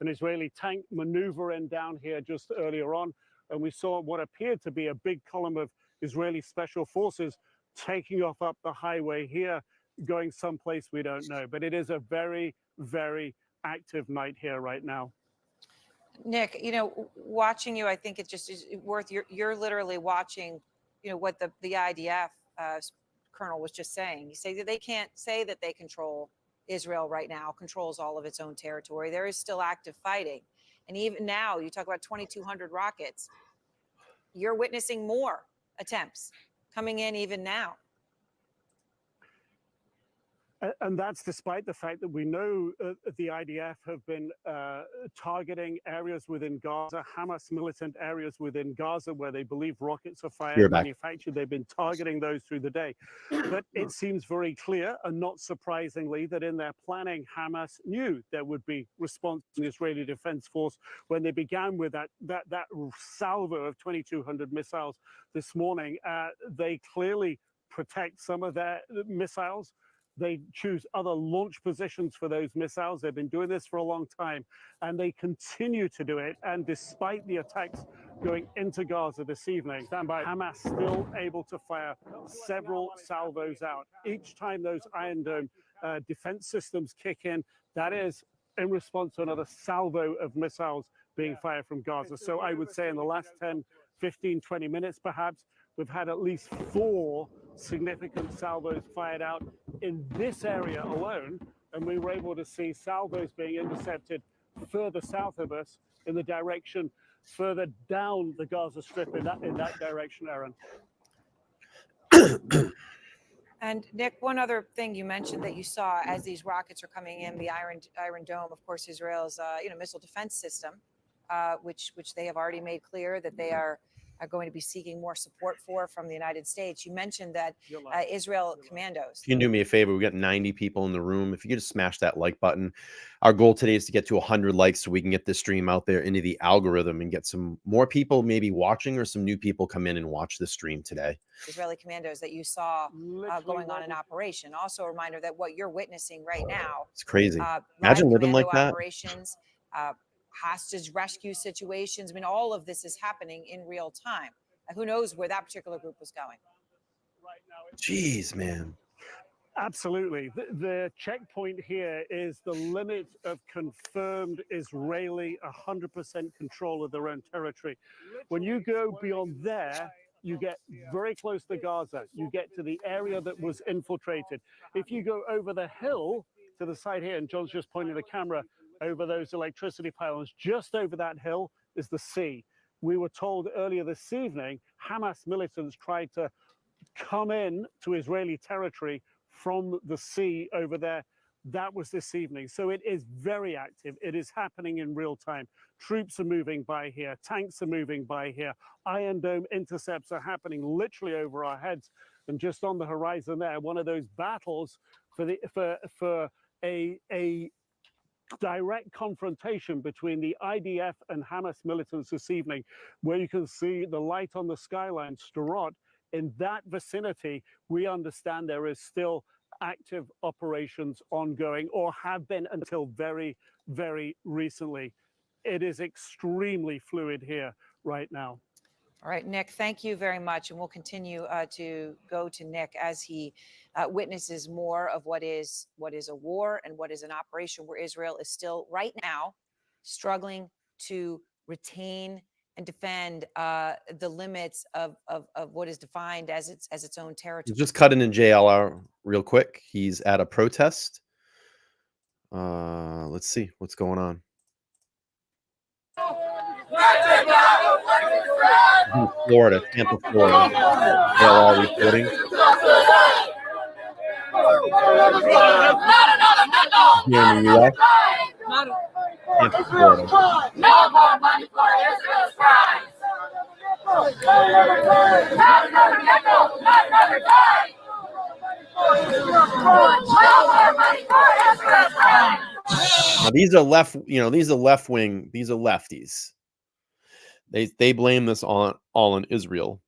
Israeli tank maneuvering down here just earlier on. And we saw what appeared to be a big column of Israeli special forces taking off up the highway here, going someplace we don't know. But it is a very, very active night here right now. Nick, watching you, I think it just is worth, you're literally watching, what the IDF colonel was just saying. You say that they can't say that they control Israel right now, controls all of its own territory. There is still active fighting. And even now, you talk about 2,200 rockets. You're witnessing more attempts coming in even now. And that's despite the fact that we know the IDF have been targeting areas within Gaza, Hamas militant areas within Gaza where they believe rockets are fired, manufactured. They've been targeting those through the day. But it seems very clear, and not surprisingly, that in their planning, Hamas knew there would be response from the Israeli Defense Force when they began with that salvo of 2,200 missiles this morning. They clearly protect some of their missiles. They choose other launch positions for those missiles. They've been doing this for a long time, and they continue to do it. And despite the attacks going into Gaza this evening, Hamas still able to fire several salvos out. Each time those Iron Dome defense systems kick in, that is in response to another salvo of missiles being fired from Gaza. So I would say in the last 10, 15, 20 minutes, perhaps, we've had at least 4 significant salvos fired out in this area alone, and we were able to see salvos being intercepted further south of us in the direction further down the Gaza Strip in that direction, Aaron. And Nick, one other thing you mentioned that you saw as these rockets are coming in, the Iron Dome, of course, Israel's missile defense system, which they have already made clear that they are going to be seeking more support for from the United States. You mentioned that Israel commandos. If you can do me a favor, we got 90 people in the room. If you could just smash that like button. Our goal today is to get to 100 likes so we can get this stream out there into the algorithm and get some more people maybe watching, or some new people come in and watch the stream today. Israeli commandos that you saw going on in operation. Also a reminder that what you're witnessing right now. It's crazy. Imagine living like that. Operations, hostage rescue situations. I mean, all of this is happening in real time. Who knows where that particular group was going? Jeez, man. Absolutely. The checkpoint here is the limit of confirmed Israeli 100% control of their own territory. When you go beyond there, you get very close to Gaza. You get to the area that was infiltrated. If you go over the hill to the side here, and John's just pointing the camera over those electricity pylons, just over that hill is the sea. We were told earlier this evening, Hamas militants tried to come in to Israeli territory from the sea over there. That was this evening. So it is very active. It is happening in real time. Troops are moving by here. Tanks are moving by here. Iron Dome intercepts are happening literally over our heads. And just on the horizon there, one of those battles for a direct confrontation between the IDF and Hamas militants this evening, where you can see the light on the skyline, Sderot. In that vicinity, we understand there is still active operations ongoing, or have been until very, very recently. It is extremely fluid here right now. All right, Nick, thank you very much. And we'll continue to go to Nick as he witnesses more of what is a war and what is an operation where Israel is still right now struggling to retain and defend the limits of what is defined as its own territory. Just cut in JLR real quick. He's at a protest. Let's see what's going on. Florida, Tampa, Florida. They're all reporting. Here in the U.S., Tampa, Florida. No more money for Israel's crimes. Now these are these are left wing, these are lefties. They blame this all on Israel.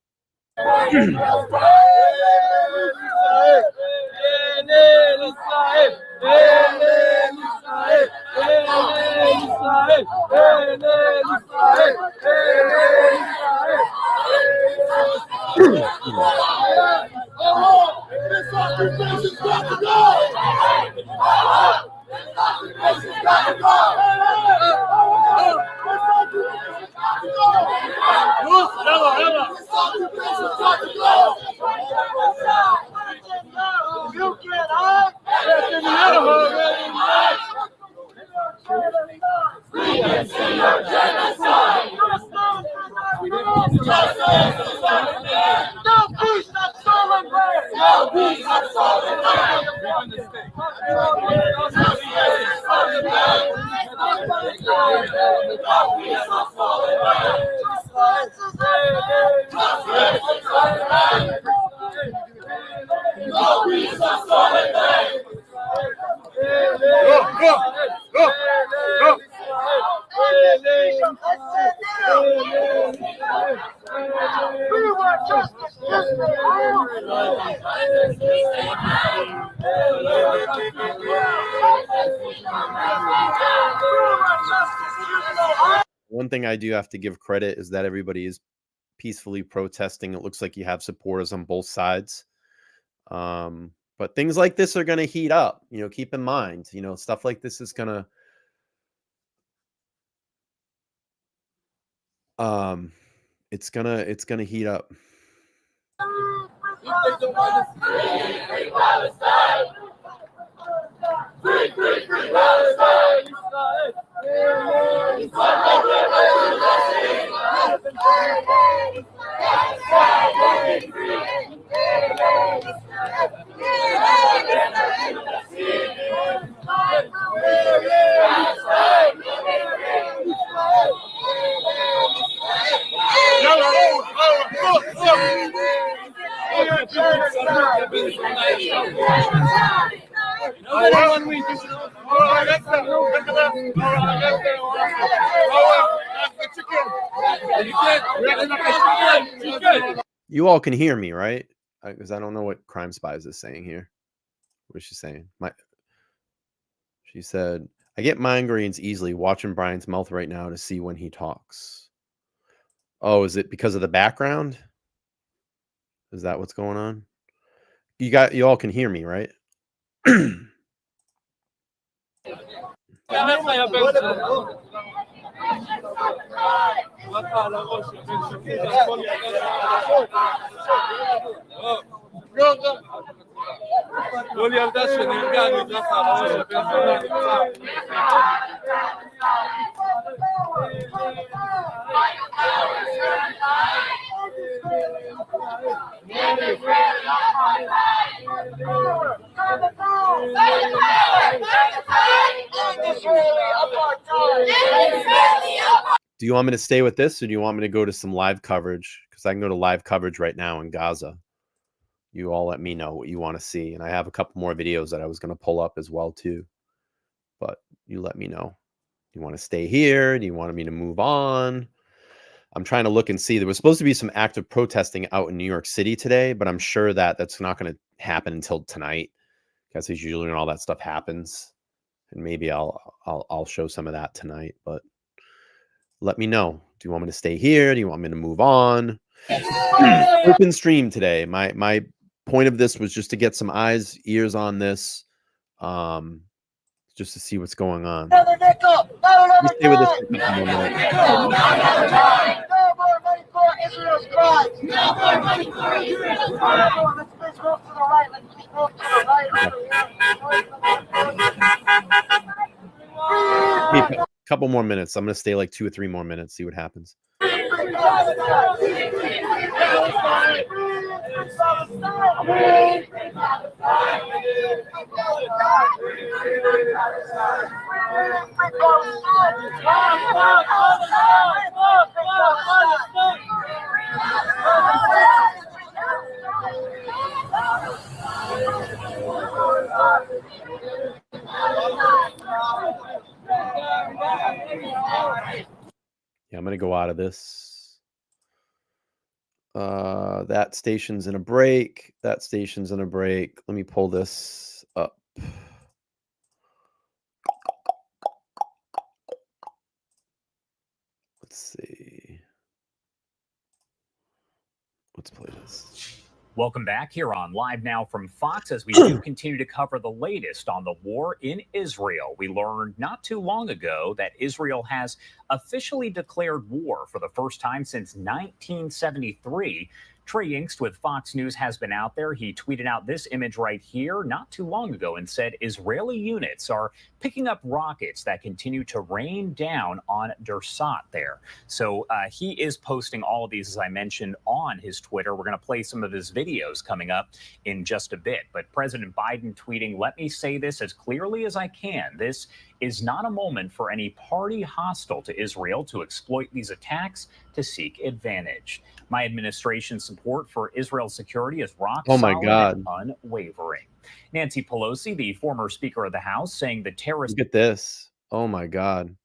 One thing I do have to give credit is that everybody is peacefully protesting. It looks like you have supporters on both sides. But things like this are going to heat up. Keep in mind, stuff like this is going to it's gonna heat up. You all can hear me, right? Because I don't know what Crime Spies is saying here. What is she saying? She said, I get migraines easily watching Brian's mouth right now to see when he talks. Oh, is it because of the background? Is that what's going on? You all can hear me, right? Do you want me to stay with this, or do you want me to go to some live coverage? Because I can go to live coverage right now in Gaza. You all let me know what you want to see. And I have a couple more videos that I was going to pull up as well, too. But you let me know. Do you want to stay here? Do you want me to move on? I'm trying to look and see. There was supposed to be some active protesting out in New York City today, but I'm sure that that's not going to happen until tonight, because as usually when all that stuff happens. And maybe I'll show some of that tonight. But let me know. Do you want me to stay here? Do you want me to move on? Open stream today. My point of this was just to get some eyes, ears on this, just to see what's going on. Let me stay with this for a couple more minutes. No more money for Israel's crimes. No more money for Israel's crimes. Let's move to the right. Let's move to the right. a couple more minutes. I'm going to stay like 2 or 3 more minutes, see what happens. Yeah, I'm going to go out of this. That station's in a break. That station's in a break. Let me pull this up. Let's see. Let's play this. Welcome back here on Live Now from Fox as we do continue to cover the latest on the war in Israel. We learned not too long ago that Israel has officially declared war for the first time since 1973. Trey Yingst with Fox News has been out there. He tweeted out this image right here not too long ago and said Israeli units are picking up rockets that continue to rain down on Dersat there. So he is posting all of these, as I mentioned, on his Twitter. We're going to play some of his videos coming up in just a bit. But President Biden tweeting, "Let me say this as clearly as I can. This is not a moment for any party hostile to Israel to exploit these attacks to seek advantage. My administration's support for Israel's security is rock solid and unwavering." Nancy Pelosi, the former Speaker of the House, saying the terrorist... Look at this. Oh, my God.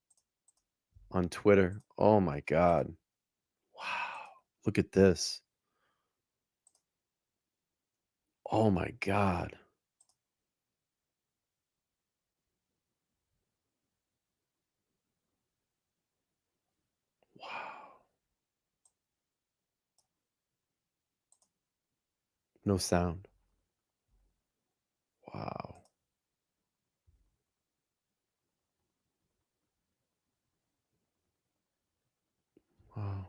On Twitter. Oh, my God. Wow. Look at this. Oh, my God. No sound. Wow. Wow.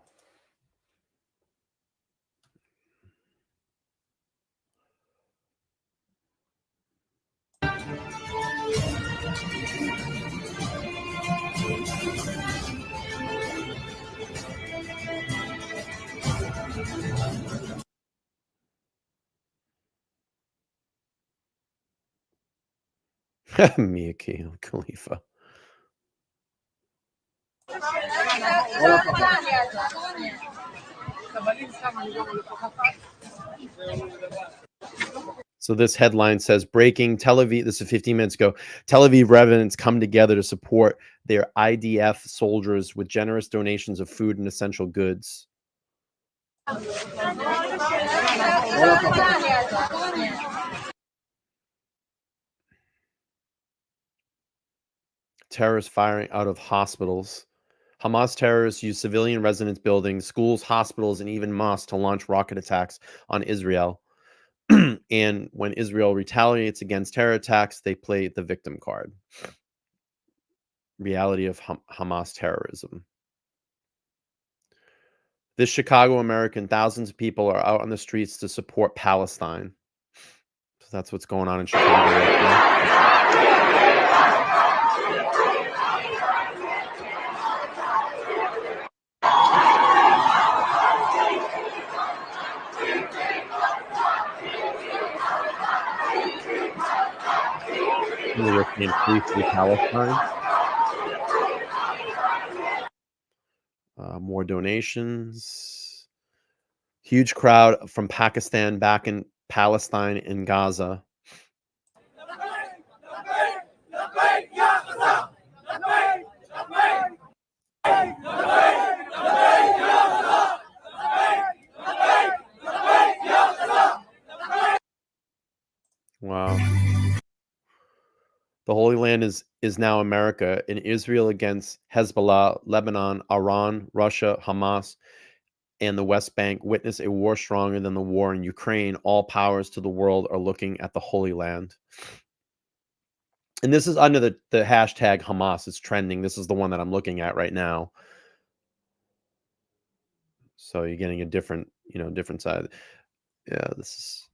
Mia Khalifa. So this headline says, breaking Tel Aviv, this is 15 minutes ago, Tel Aviv residents come together to support their IDF soldiers with generous donations of food and essential goods. Terrorists firing out of hospitals. Hamas terrorists use civilian residence buildings, schools, hospitals, and even mosques to launch rocket attacks on Israel. And when Israel retaliates against terror attacks, they play the victim card. Reality of Hamas terrorism. This Chicago American, thousands of people are out on the streets to support Palestine. So that's what's going on in Chicago right now. European Free Palestine. More donations. Huge crowd from Pakistan back in Palestine in Gaza. Wow. The Holy Land is now America, and Israel against Hezbollah, Lebanon, Iran, Russia, Hamas, and the West Bank witness a war stronger than the war in Ukraine. All powers to the world are looking at the Holy Land. And this is under the hashtag Hamas. It's trending. This is the one that I'm looking at right now. So you're getting a different, different side. Yeah, this is...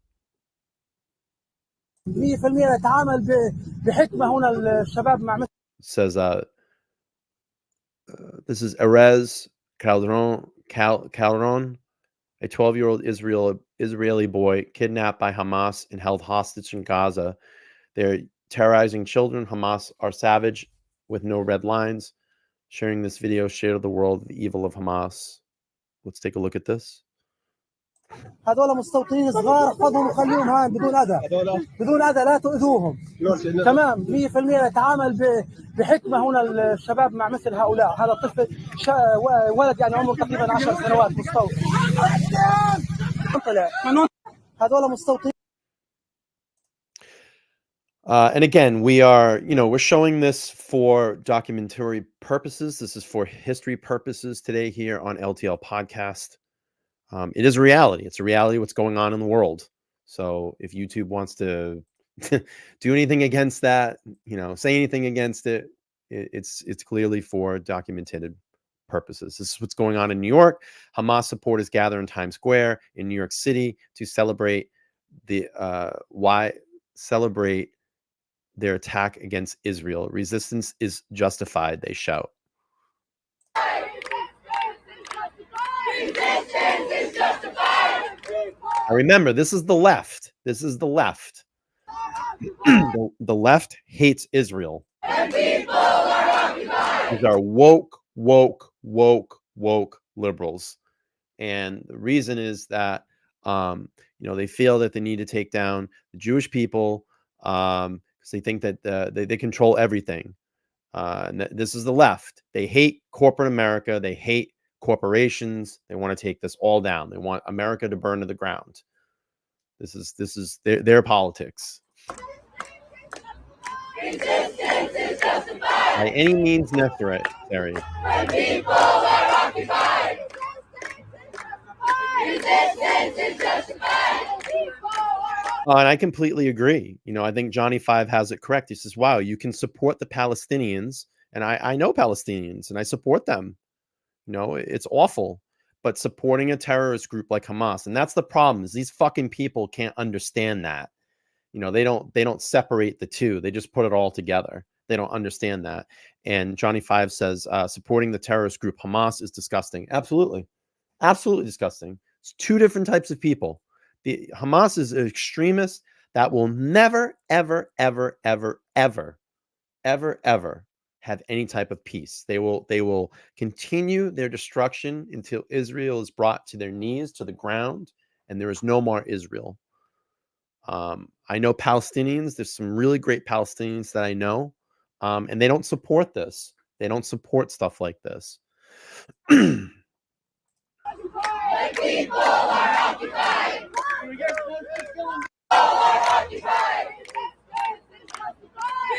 100% نتعامل بحكمة هنا الشباب مع says This is Erez Calderon, a 12-year-old Israeli boy kidnapped by Hamas and held hostage in Gaza. They're terrorizing children. Hamas are savage with no red lines. Sharing this video, share to the world the evil of Hamas. Let's take a look at this. هذول مستوطنين صغار خذهم وخليهم هاي بدون اذى بدون اذى لا تؤذوهم تمام 100% نتعامل بحكمه هنا الشباب مع مثل هؤلاء هذا الطفل ولد يعني عمره تقريبا 10 سنوات مستوطن هذول مستوطنين. And again, we're showing this for documentary purposes. This is for history purposes today here on LTL Podcast. It is a reality. It's a reality what's going on in the world. So if YouTube wants to do anything against that, say anything against it, it's clearly for documented purposes. This is what's going on in New York. Hamas supporters gather in Times Square in New York City to celebrate their attack against Israel. Resistance is justified, they shout. Now remember, this is the left. This is the left. The left hates Israel. These are woke liberals. And the reason is that, they feel that they need to take down the Jewish people because they think that they control everything. And this is the left. They hate corporate America. They hate corporations. They want to take this all down. They want America to burn to the ground. This is their politics. Resistance is justified. By any means necessary. When people are occupied. Resistance is justified. And I completely agree. I think Johnny 5 has it correct. He says, wow, you can support the Palestinians. And I know Palestinians and I support them. It's awful. But supporting a terrorist group like Hamas, and that's the problem, is these fucking people can't understand that. They don't separate the two. They just put it all together. They don't understand that. And Johnny 5 says, supporting the terrorist group Hamas is disgusting. Absolutely. Absolutely disgusting. It's two different types of people. The Hamas is an extremist that will never, ever, ever, ever, ever, ever, ever have any type of peace. They will continue their destruction until Israel is brought to their knees, to the ground, and there is no more Israel. I know Palestinians. There's some really great Palestinians that I know, and they don't support this. They don't support stuff like this. When people are occupied.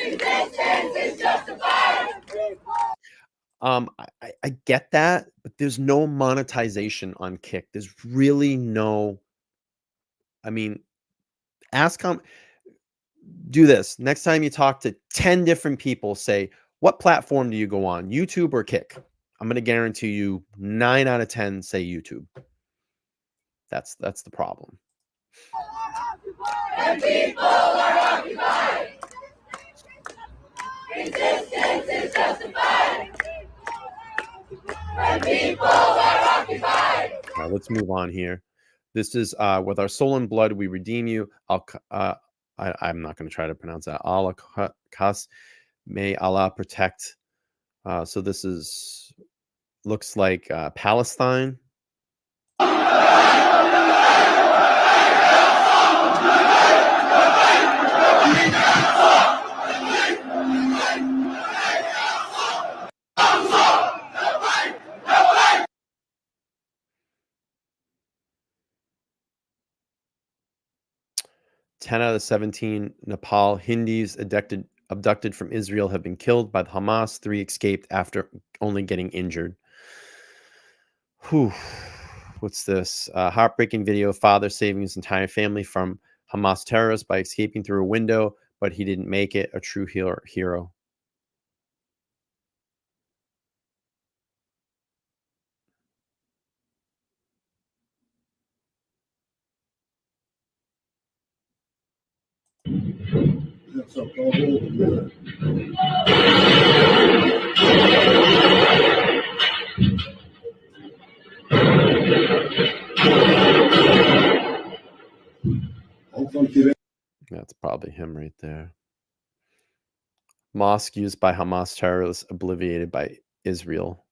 Resistance is justified. I get that, but there's no monetization on Kick. There's really no. Do this next time you talk to 10 different people. Say, what platform do you go on, YouTube or Kick? I'm going to guarantee you 9 out of 10 say YouTube. That's the problem. When people are occupied. Resistance is justified. When people are occupied. All right, let's move on here. This is with our soul and blood we redeem you. I'm not going to try to pronounce that. Allah kas, may Allah protect. So this looks like Palestine. Ten out of the 17 Nepal Hindus abducted from Israel have been killed by the Hamas. 3 escaped after only getting injured. Whew. What's this? Heartbreaking video. Father saving his entire family from Hamas terrorists by escaping through a window, but he didn't make it. A true hero. probably him right there. Mosque used by Hamas terrorists obliterated by Israel.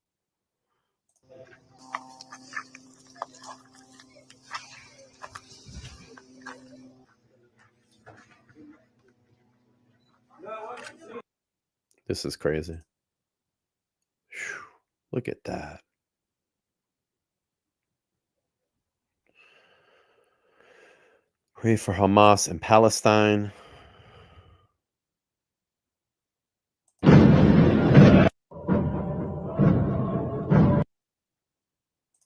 This is crazy. Whew, look at that. Pray for Hamas in Palestine.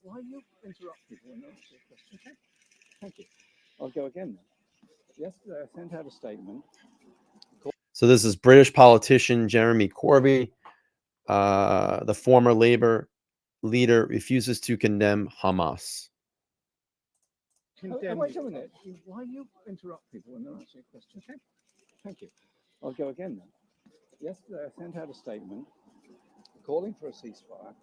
Why you interrupt people when they ask you a question? Okay. Thank you. I'll go again then. Yesterday I sent out a statement. So this is British politician Jeremy Corbyn. The former Labour leader refuses to condemn Hamas. Wait a minute. Why you interrupt people when they're asking a question? Okay. Thank you. I'll go again then. Yesterday I sent out a statement calling for a ceasefire,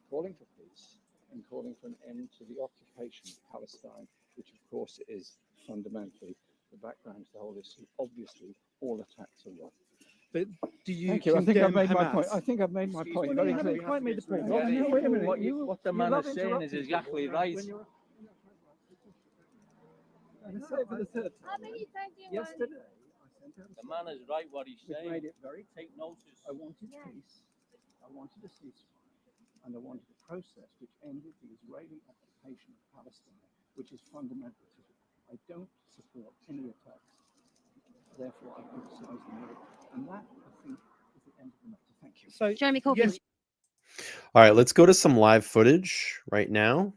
calling for peace, and calling for an end to the occupation of Palestine, which of course is fundamentally the background to the whole issue. Obviously, all attacks are wrong. But do you Thank you. I think I've made my Hamas? point. I think I've made my point. Very clear. You haven't quite made the point. No, wait a minute. What the man is saying is exactly right. How many times do you yesterday, The man is right what he's saying. made it very Take notice. I wanted peace. I wanted a ceasefire. And I wanted a process which ended the Israeli occupation of Palestine, which is fundamental to it. I don't support any attacks. Therefore, I criticize the war. And that, I think, is the end of the matter. Thank you. So, Jeremy Corbyn. yes. All right, let's go to some live footage right now.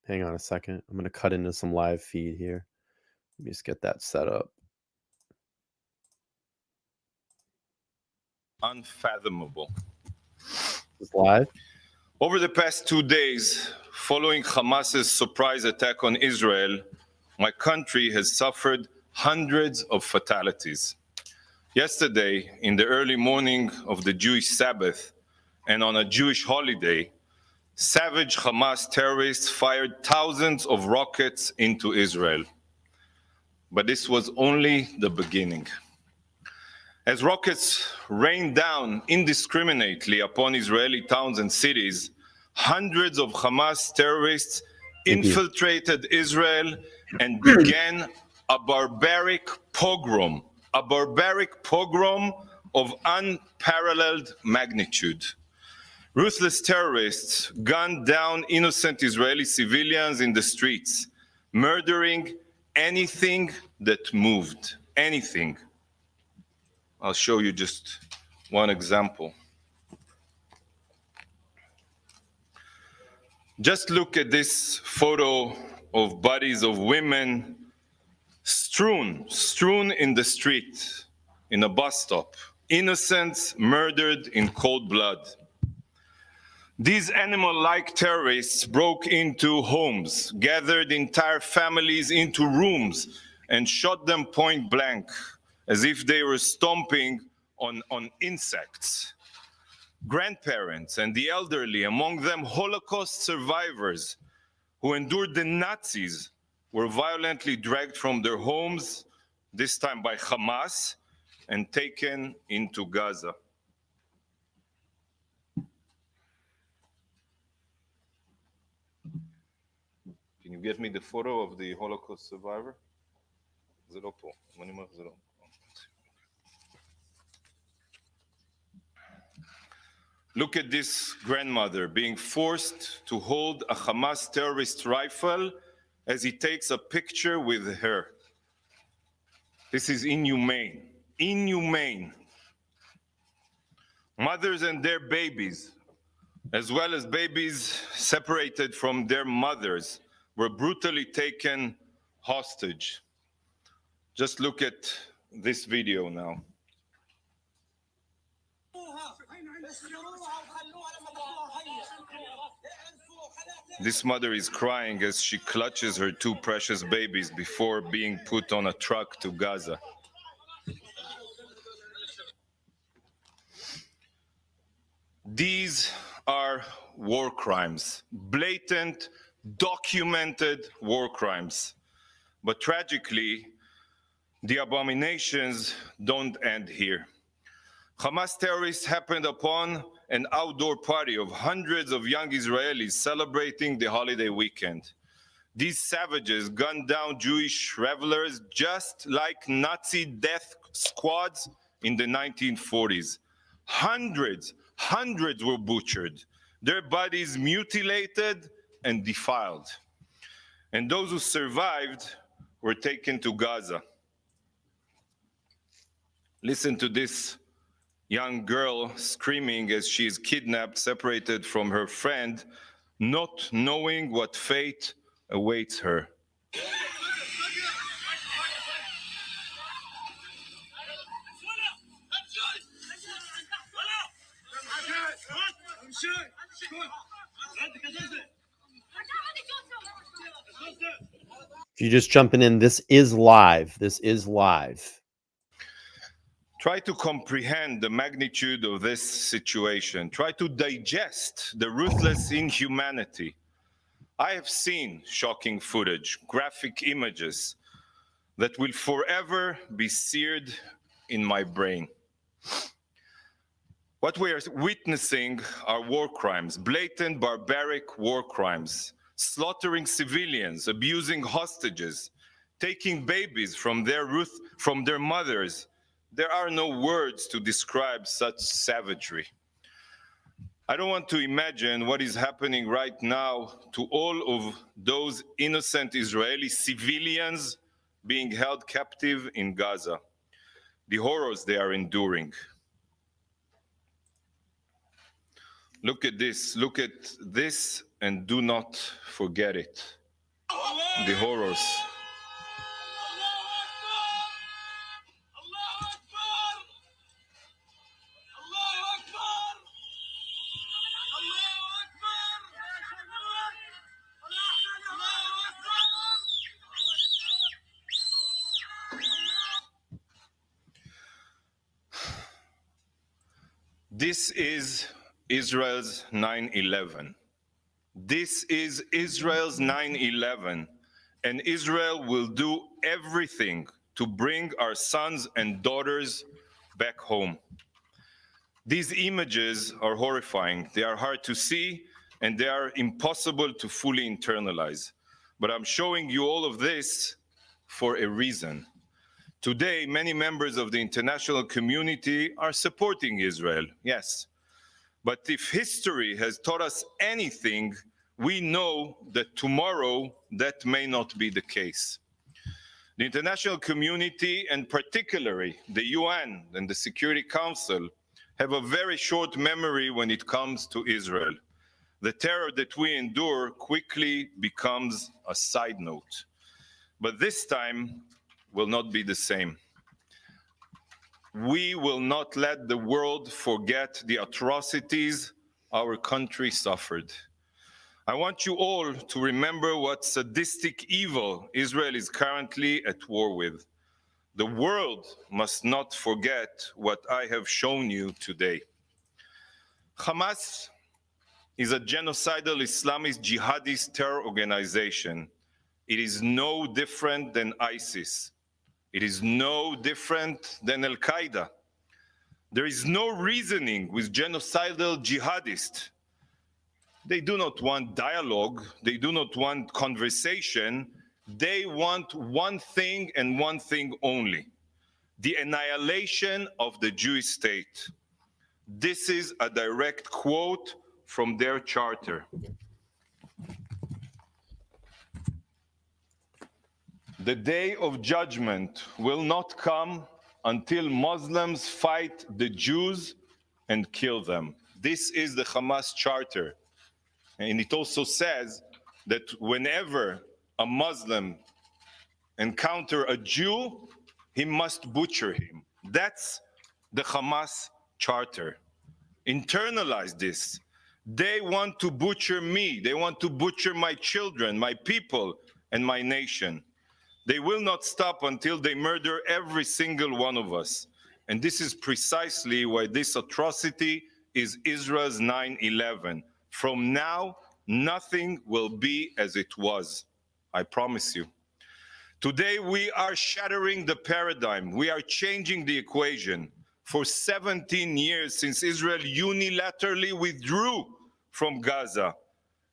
Hang on a second. I'm going to cut into some live feed here. Let me just get that set up. Unfathomable. It's live. Over the past 2 days, following Hamas's surprise attack on Israel, my country has suffered hundreds of fatalities. Yesterday, in the early morning of the Jewish Sabbath and on a Jewish holiday, savage Hamas terrorists fired thousands of rockets into Israel. But this was only the beginning. As rockets rained down indiscriminately upon Israeli towns and cities, hundreds of Hamas terrorists infiltrated Israel and began a barbaric pogrom of unparalleled magnitude. Ruthless terrorists gunned down innocent Israeli civilians in the streets, murdering anything that moved, anything. I'll show you just one example. Just look at this photo of bodies of women strewn in the street, in a bus stop. Innocents murdered in cold blood. These animal-like terrorists broke into homes, gathered entire families into rooms, and shot them point blank, as if they were stomping on insects. Grandparents and the elderly, among them Holocaust survivors who endured the Nazis, were violently dragged from their homes, this time by Hamas, and taken into Gaza. Can you get me the photo of the Holocaust survivor? Look at this grandmother being forced to hold a Hamas terrorist rifle as he takes a picture with her. This is inhumane. Inhumane. Mothers and their babies, as well as babies separated from their mothers, were brutally taken hostage. Just look at this video now. This mother is crying as she clutches her two precious babies before being put on a truck to Gaza. These are war crimes, blatant, documented war crimes. But tragically, the abominations don't end here. Hamas terrorists happened upon an outdoor party of hundreds of young Israelis celebrating the holiday weekend. These savages gunned down Jewish revelers just like Nazi death squads in the 1940s. Hundreds were butchered, their bodies mutilated and defiled. And those who survived were taken to Gaza. Listen to this young girl screaming as she is kidnapped, separated from her friend, not knowing what fate awaits her. If you're just jumping in, this is live. This is live. Try to comprehend the magnitude of this situation. Try to digest the ruthless inhumanity. I have seen shocking footage, graphic images that will forever be seared in my brain. What we are witnessing are war crimes, blatant, barbaric war crimes, slaughtering civilians, abusing hostages, taking babies from their mothers. There are no words to describe such savagery. I don't want to imagine what is happening right now to all of those innocent Israeli civilians being held captive in Gaza, the horrors they are enduring. Look at this, and do not forget it. The horrors. This is Israel's 9/11. This is Israel's 9/11, and Israel will do everything to bring our sons and daughters back home. These images are horrifying. They are hard to see, and they are impossible to fully internalize. But I'm showing you all of this for a reason. Today, many members of the international community are supporting Israel, yes. But if history has taught us anything, we know that tomorrow that may not be the case. The international community, and particularly the UN and the Security Council, have a very short memory when it comes to Israel. The terror that we endure quickly becomes a side note. But this time will not be the same. We will not let the world forget the atrocities our country suffered. I want you all to remember what sadistic evil Israel is currently at war with. The world must not forget what I have shown you today. Hamas is a genocidal Islamist jihadist terror organization. It is no different than ISIS. It is no different than Al-Qaeda. There is no reasoning with genocidal jihadists. They do not want dialogue. They do not want conversation. They want one thing and one thing only: the annihilation of the Jewish state. This is a direct quote from their charter. The day of judgment will not come until Muslims fight the Jews and kill them. This is the Hamas charter. And it also says that whenever a Muslim encounters a Jew, he must butcher him. That's the Hamas charter. Internalize this. They want to butcher me. They want to butcher my children, my people, and my nation. They will not stop until they murder every single one of us. And this is precisely why this atrocity is Israel's 9/11. From now, nothing will be as it was. I promise you. Today, we are shattering the paradigm. We are changing the equation. For 17 years since Israel unilaterally withdrew from Gaza,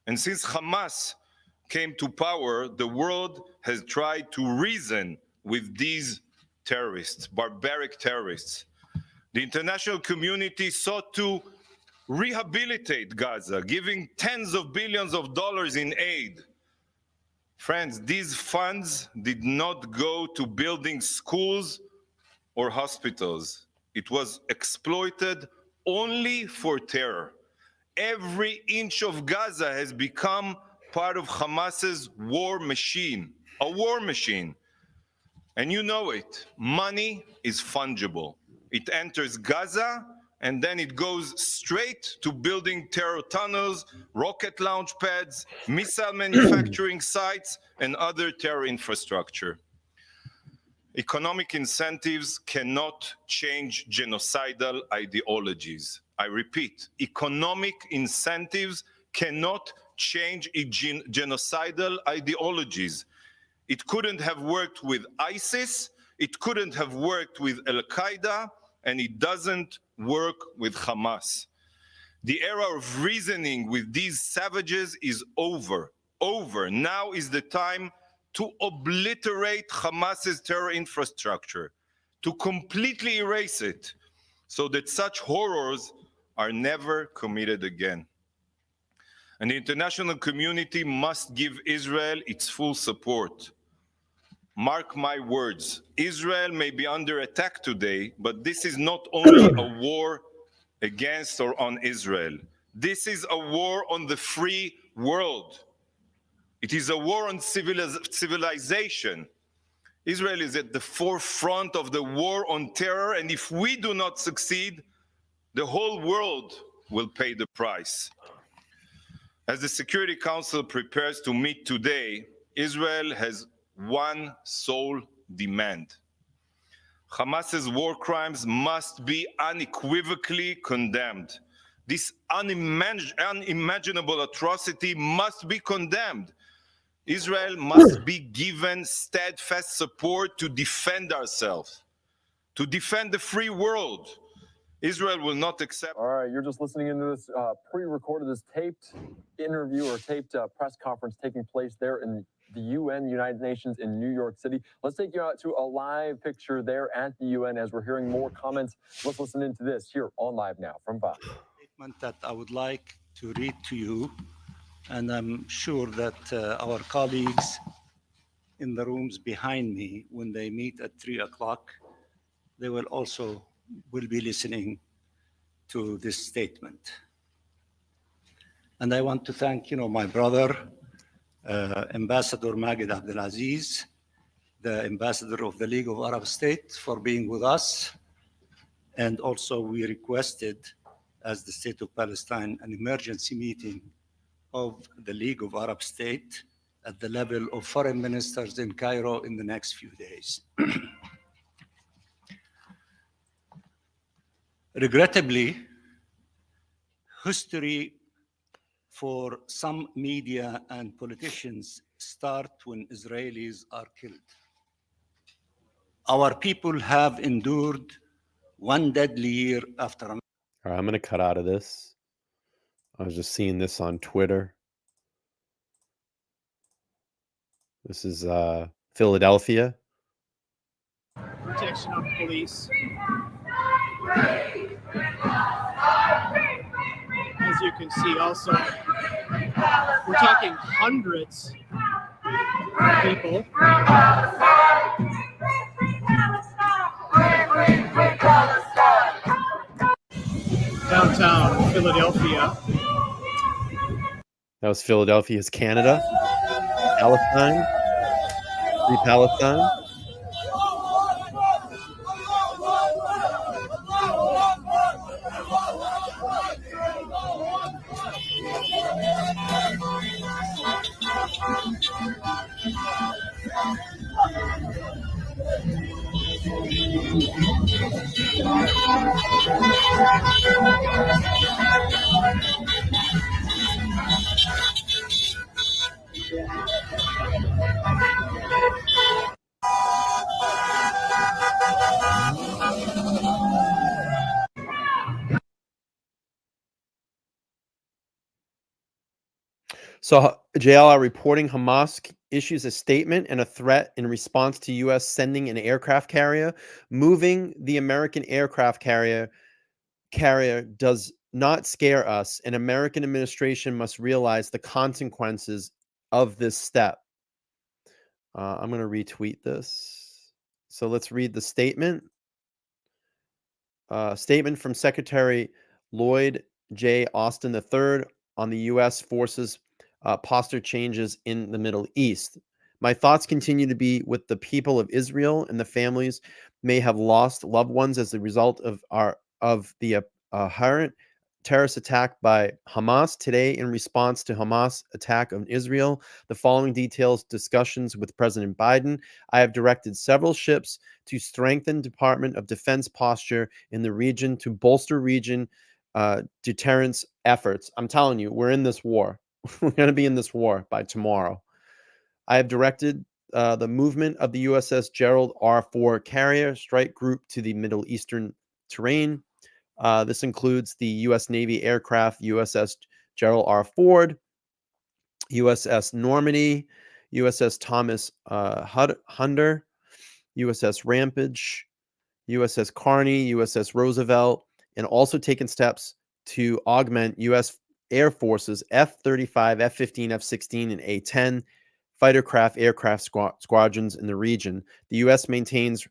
and since Hamas came to power, the world has tried to reason with these terrorists, barbaric terrorists. The international community sought to rehabilitate Gaza, giving tens of billions of dollars in aid. Friends, these funds did not go to building schools or hospitals. It was exploited only for terror. Every inch of Gaza has become part of Hamas's war machine, a war machine. And you know it. Money is fungible. It enters Gaza and then it goes straight to building terror tunnels, rocket launch pads, missile manufacturing sites, and other terror infrastructure. Economic incentives cannot change genocidal ideologies. I repeat, economic incentives cannot change genocidal ideologies. It couldn't have worked with ISIS, it couldn't have worked with Al-Qaeda, and it doesn't work with Hamas. The era of reasoning with these savages is over. Now is the time to obliterate Hamas's terror infrastructure, to completely erase it, so that such horrors are never committed again. And the international community must give Israel its full support. Mark my words, Israel may be under attack today, but this is not only a war against or on Israel. This is a war on the free world. It is a war on civilization. Israel is at the forefront of the war on terror, and if we do not succeed, the whole world will pay the price. As the Security Council prepares to meet today, Israel has one sole demand. Hamas's war crimes must be unequivocally condemned. This unimaginable atrocity must be condemned. Israel must be given steadfast support to defend ourselves, to defend the free world. Israel will not accept. All right, you're just listening into this pre-recorded, this taped interview or taped press conference taking place there in the UN, United Nations in New York City. Let's take you out to a live picture there at the UN as we're hearing more comments. Let's listen into this here on Live Now from Fox. Statement that I would like to read to you, and I'm sure that our colleagues in the rooms behind me, when they meet at 3 o'clock, they will also be listening to this statement. And I want to thank, my brother, Ambassador Maged Abdelaziz, the ambassador of the League of Arab States, for being with us. And also we requested, as the State of Palestine, an emergency meeting of the League of Arab States at the level of foreign ministers in Cairo in the next few days. Regrettably, history for some media and politicians start when Israelis are killed. Our people have endured one deadly year after another. All right, I'm going to cut out of this. I was just seeing this on Twitter. This is Philadelphia. Protection of police. As you can see also, we're talking hundreds of people. Downtown Philadelphia. That was Philadelphia's Canada. Palestine. Free Palestine. So JLR reporting Hamas issues a statement and a threat in response to U.S. sending an aircraft carrier. Moving the American aircraft carrier does not scare us. An American administration must realize the consequences of this step. I'm going to retweet this. So let's read the statement. Statement from Secretary Lloyd J. Austin III on the U.S. forces posture changes in the Middle East. My thoughts continue to be with the people of Israel and the families may have lost loved ones as a result of the abhorrent terrorist attack by Hamas. Today, in response to Hamas attack on Israel, the following details discussions with President Biden. I have directed several ships to strengthen Department of Defense posture in the region to bolster region deterrence efforts. I'm telling you, we're in this war. We're going to be in this war by tomorrow. I have directed the movement of the USS Gerald R. Ford carrier strike group to the Middle Eastern terrain. This includes the U.S. Navy aircraft USS Gerald R. Ford, USS Normandy, USS Thomas Hunter, USS Rampage, USS Carney, USS Roosevelt, and also taken steps to augment U.S. Air Force's F-35, F-15, F-16, and A-10 fighter aircraft squadrons in the region. The U.S. maintains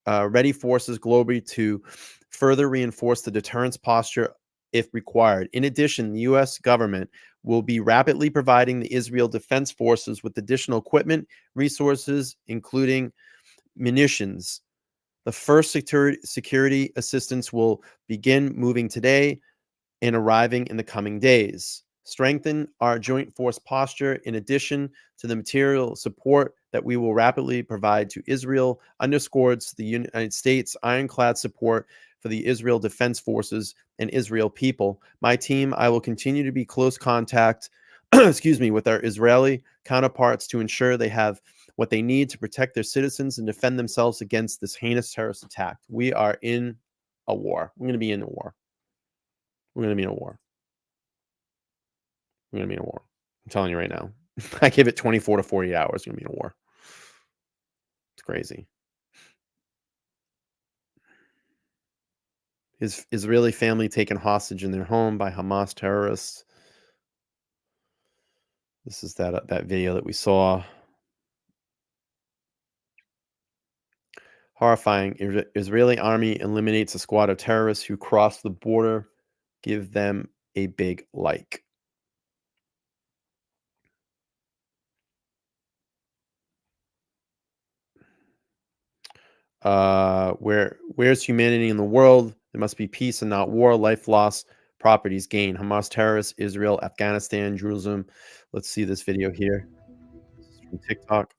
ready forces globally to further reinforce the deterrence posture if required. In addition, the U.S. government will be rapidly providing the Israel Defense Forces with additional equipment, resources, including munitions. The first security assistance will begin moving today and arriving in the coming days. Strengthen our joint force posture in addition to the material support that we will rapidly provide to Israel underscores the United States' ironclad support for the Israel Defense Forces and Israel people. My team, I will continue to be close contact, with our Israeli counterparts to ensure they have what they need to protect their citizens and defend themselves against this heinous terrorist attack. We are in a war. We're going to be in a war. We're going to be in a war. We're going to be in a war. I'm telling you right now. I give it 24 to 48 hours. We're going to be in a war. It's crazy. His Israeli family taken hostage in their home by Hamas terrorists. This is that video that we saw. Horrifying. Israeli army eliminates a squad of terrorists who crossed the border. Give them a big like. Where's humanity in the world? There must be peace and not war. Life loss, properties gain. Hamas terrorists, Israel, Afghanistan, Jerusalem. Let's see this video here. This is from TikTok.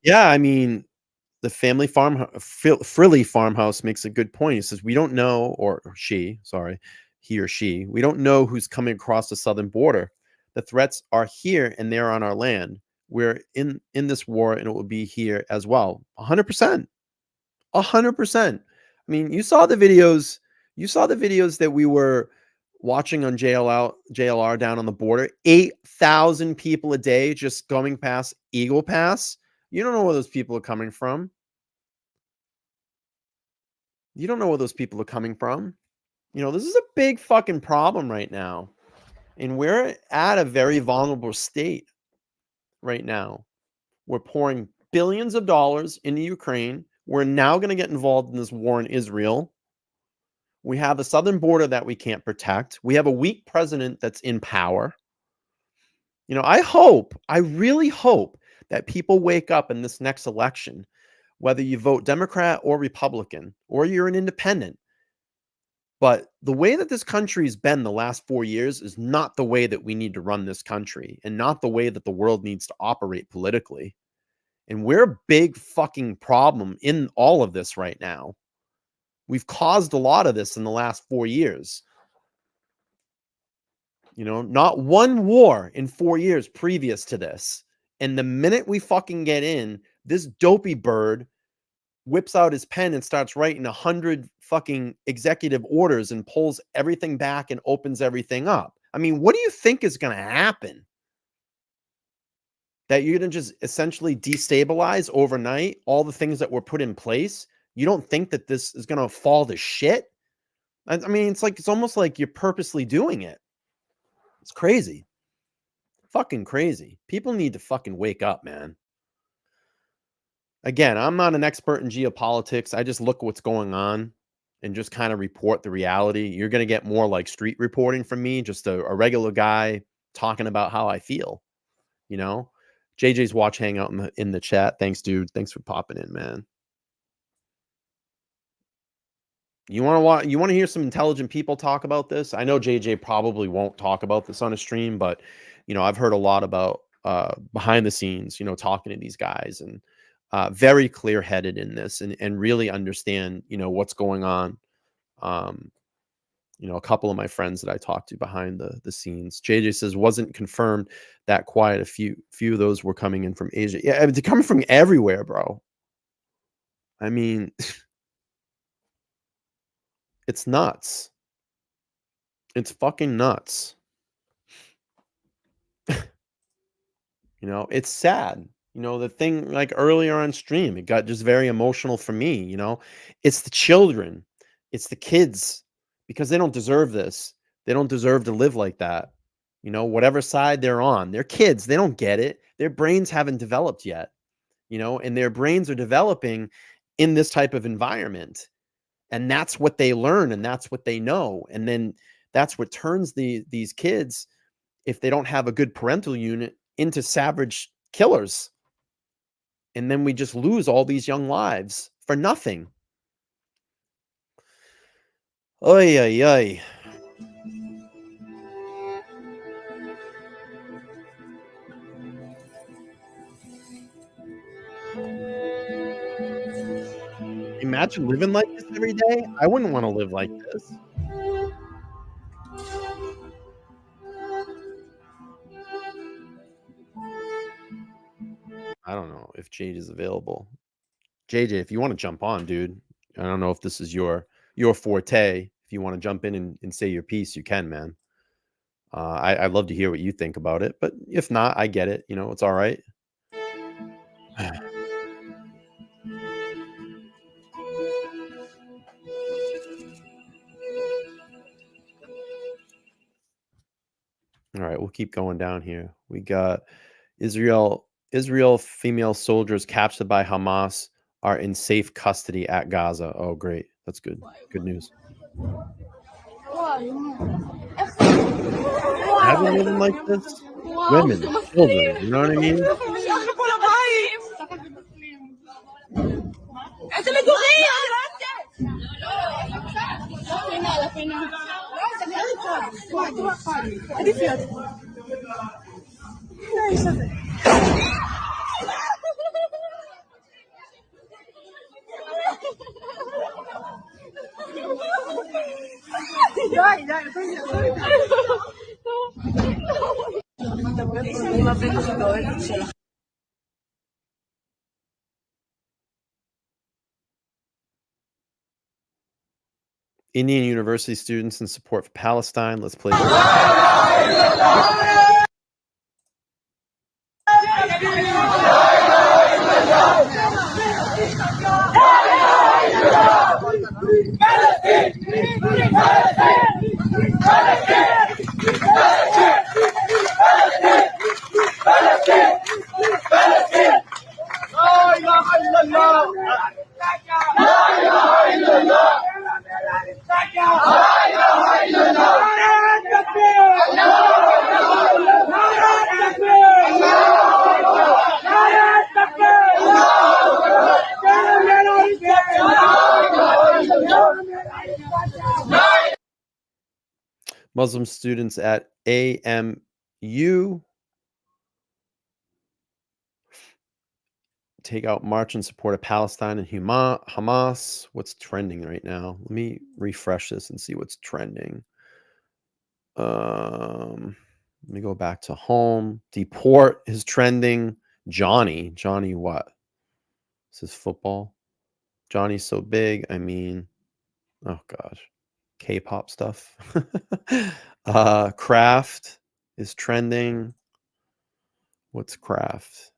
Yeah, I mean, the family Frilly farmhouse makes a good point. He says, we don't know, or she, sorry, he or she, we don't know who's coming across the southern border. The threats are here and they're on our land. We're in this war and it will be here as well. 100%. 100%. I mean, you saw the videos that we were watching on JLR down on the border. 8,000 people a day just going past Eagle Pass. You don't know where those people are coming from. You don't know where those people are coming from. You know, this is a big fucking problem right now. And we're at a very vulnerable state right now. We're pouring billions of dollars into Ukraine. We're now going to get involved in this war in Israel. We have the southern border that we can't protect. We have a weak president that's in power. You know, I really hope that people wake up in this next election, whether you vote Democrat or Republican, or you're an independent. But the way that this country's been the last 4 years is not the way that we need to run this country, and not the way that the world needs to operate politically. And we're a big fucking problem in all of this right now. We've caused a lot of this in the last 4 years. You know, not one war in 4 years previous to this. And the minute we fucking get in, this dopey bird whips out his pen and starts writing 100 fucking executive orders and pulls everything back and opens everything up. I mean, what do you think is going to happen? That you're going to just essentially destabilize overnight all the things that were put in place? You don't think that this is going to fall to shit? I mean, it's almost like you're purposely doing it. It's crazy. Fucking crazy. People need to fucking wake up, man. Again, I'm not an expert in geopolitics. I just look at what's going on and just kind of report the reality. You're going to get more like street reporting from me, just a regular guy talking about how I feel, you know? JJ's watch hangout in the chat. Thanks, dude. Thanks for popping in, man. You want to hear some intelligent people talk about this? I know JJ probably won't talk about this on a stream, but you know, I've heard a lot about behind the scenes, you know, talking to these guys, and very clear-headed in this, and really understand, you know, what's going on. You know, a couple of my friends that I talked to behind the scenes. JJ says wasn't confirmed that quiet. A few of those were coming in from Asia. Yeah, they're coming from everywhere, bro. I mean, it's nuts. It's fucking nuts. You know, it's sad. You know, the thing like earlier on stream, it got just very emotional for me. You know, it's the children, it's the kids, because they don't deserve this. They don't deserve to live like that. You know, whatever side they're on, they're kids. They don't get it. Their brains haven't developed yet, you know, and their brains are developing in this type of environment. And that's what they learn, and that's what they know. And then that's what turns these kids, if they don't have a good parental unit, into savage killers. And then we just lose all these young lives for nothing. Oy, oy, oy. Imagine living like this every day. I wouldn't want to live like this. I don't know if Jade is available. JJ, if you want to jump on, dude, I don't know if this is your forte. If you want to jump in and say your piece, you can, man. I'd love to hear what you think about it, but if not, I get it. You know, it's all right. All right, we'll keep going down here. We got Israel female soldiers captured by Hamas are in safe custody at Gaza. Oh, great. That's good. Good news. Imagine living like this. Women, children, you know what I mean? Indian University students in support for Palestine. Let's play this. Muslim students at AMU take out march in support of Palestine and Hamas. What's trending right now? Let me refresh this and see what's trending. Let me go back to home. Deport is trending. Johnny what? This is football. Johnny's so big. I mean, oh gosh, K-pop stuff. Craft is trending. What's craft?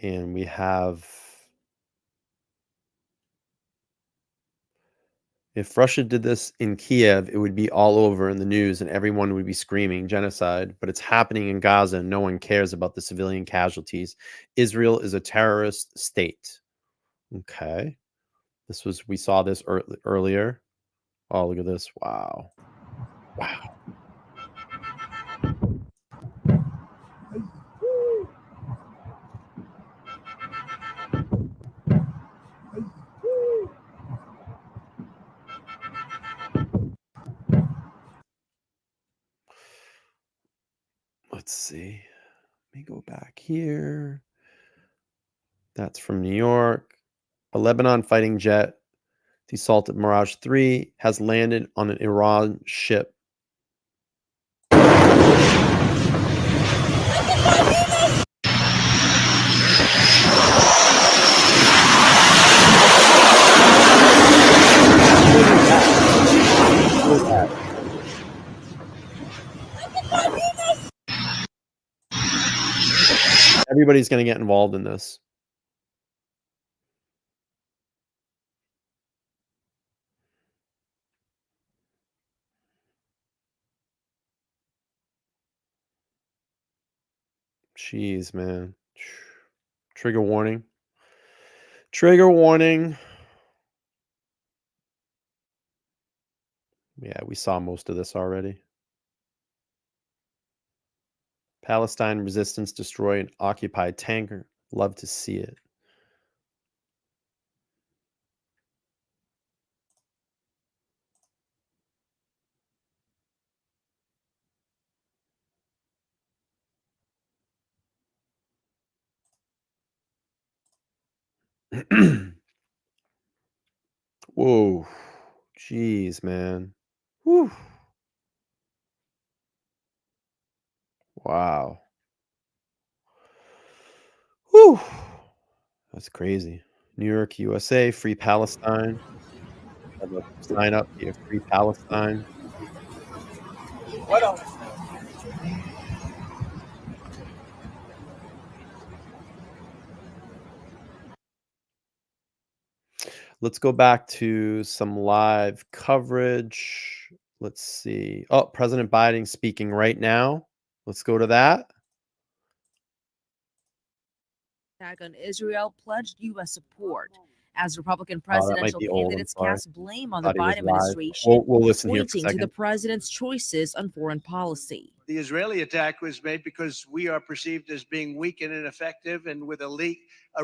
And we have, if Russia did this in Kiev, it would be all over in the news and everyone would be screaming genocide, but it's happening in Gaza and no one cares about the civilian casualties. Israel is a terrorist state. Okay. We saw this earlier. Oh, look at this. Wow. Wow. Let's see. Let me go back here. That's from New York. A Lebanon fighting jet, the assaulted Mirage 3, has landed on an Iran ship. Everybody's going to get involved in this. Jeez, man. Trigger warning. Trigger warning. Yeah, we saw most of this already. Palestine resistance destroy an occupied tanker. Love to see it. Whoa. Jeez, man. Whew. Wow. Whew. That's crazy. New York, USA, Free Palestine. Have a sign up here, Free Palestine. What else? Let's go back to some live coverage. Let's see. Oh, President Biden speaking right now. Let's go to that. Attack on Israel pledged U.S. support as Republican Oh, that might presidential be old. I'm candidates sorry. cast blame on the Thought he was Biden live. administration, We'll listen here for a pointing to the second. president's choices on foreign policy. The Israeli attack was made because we are perceived as being weak and ineffective and with a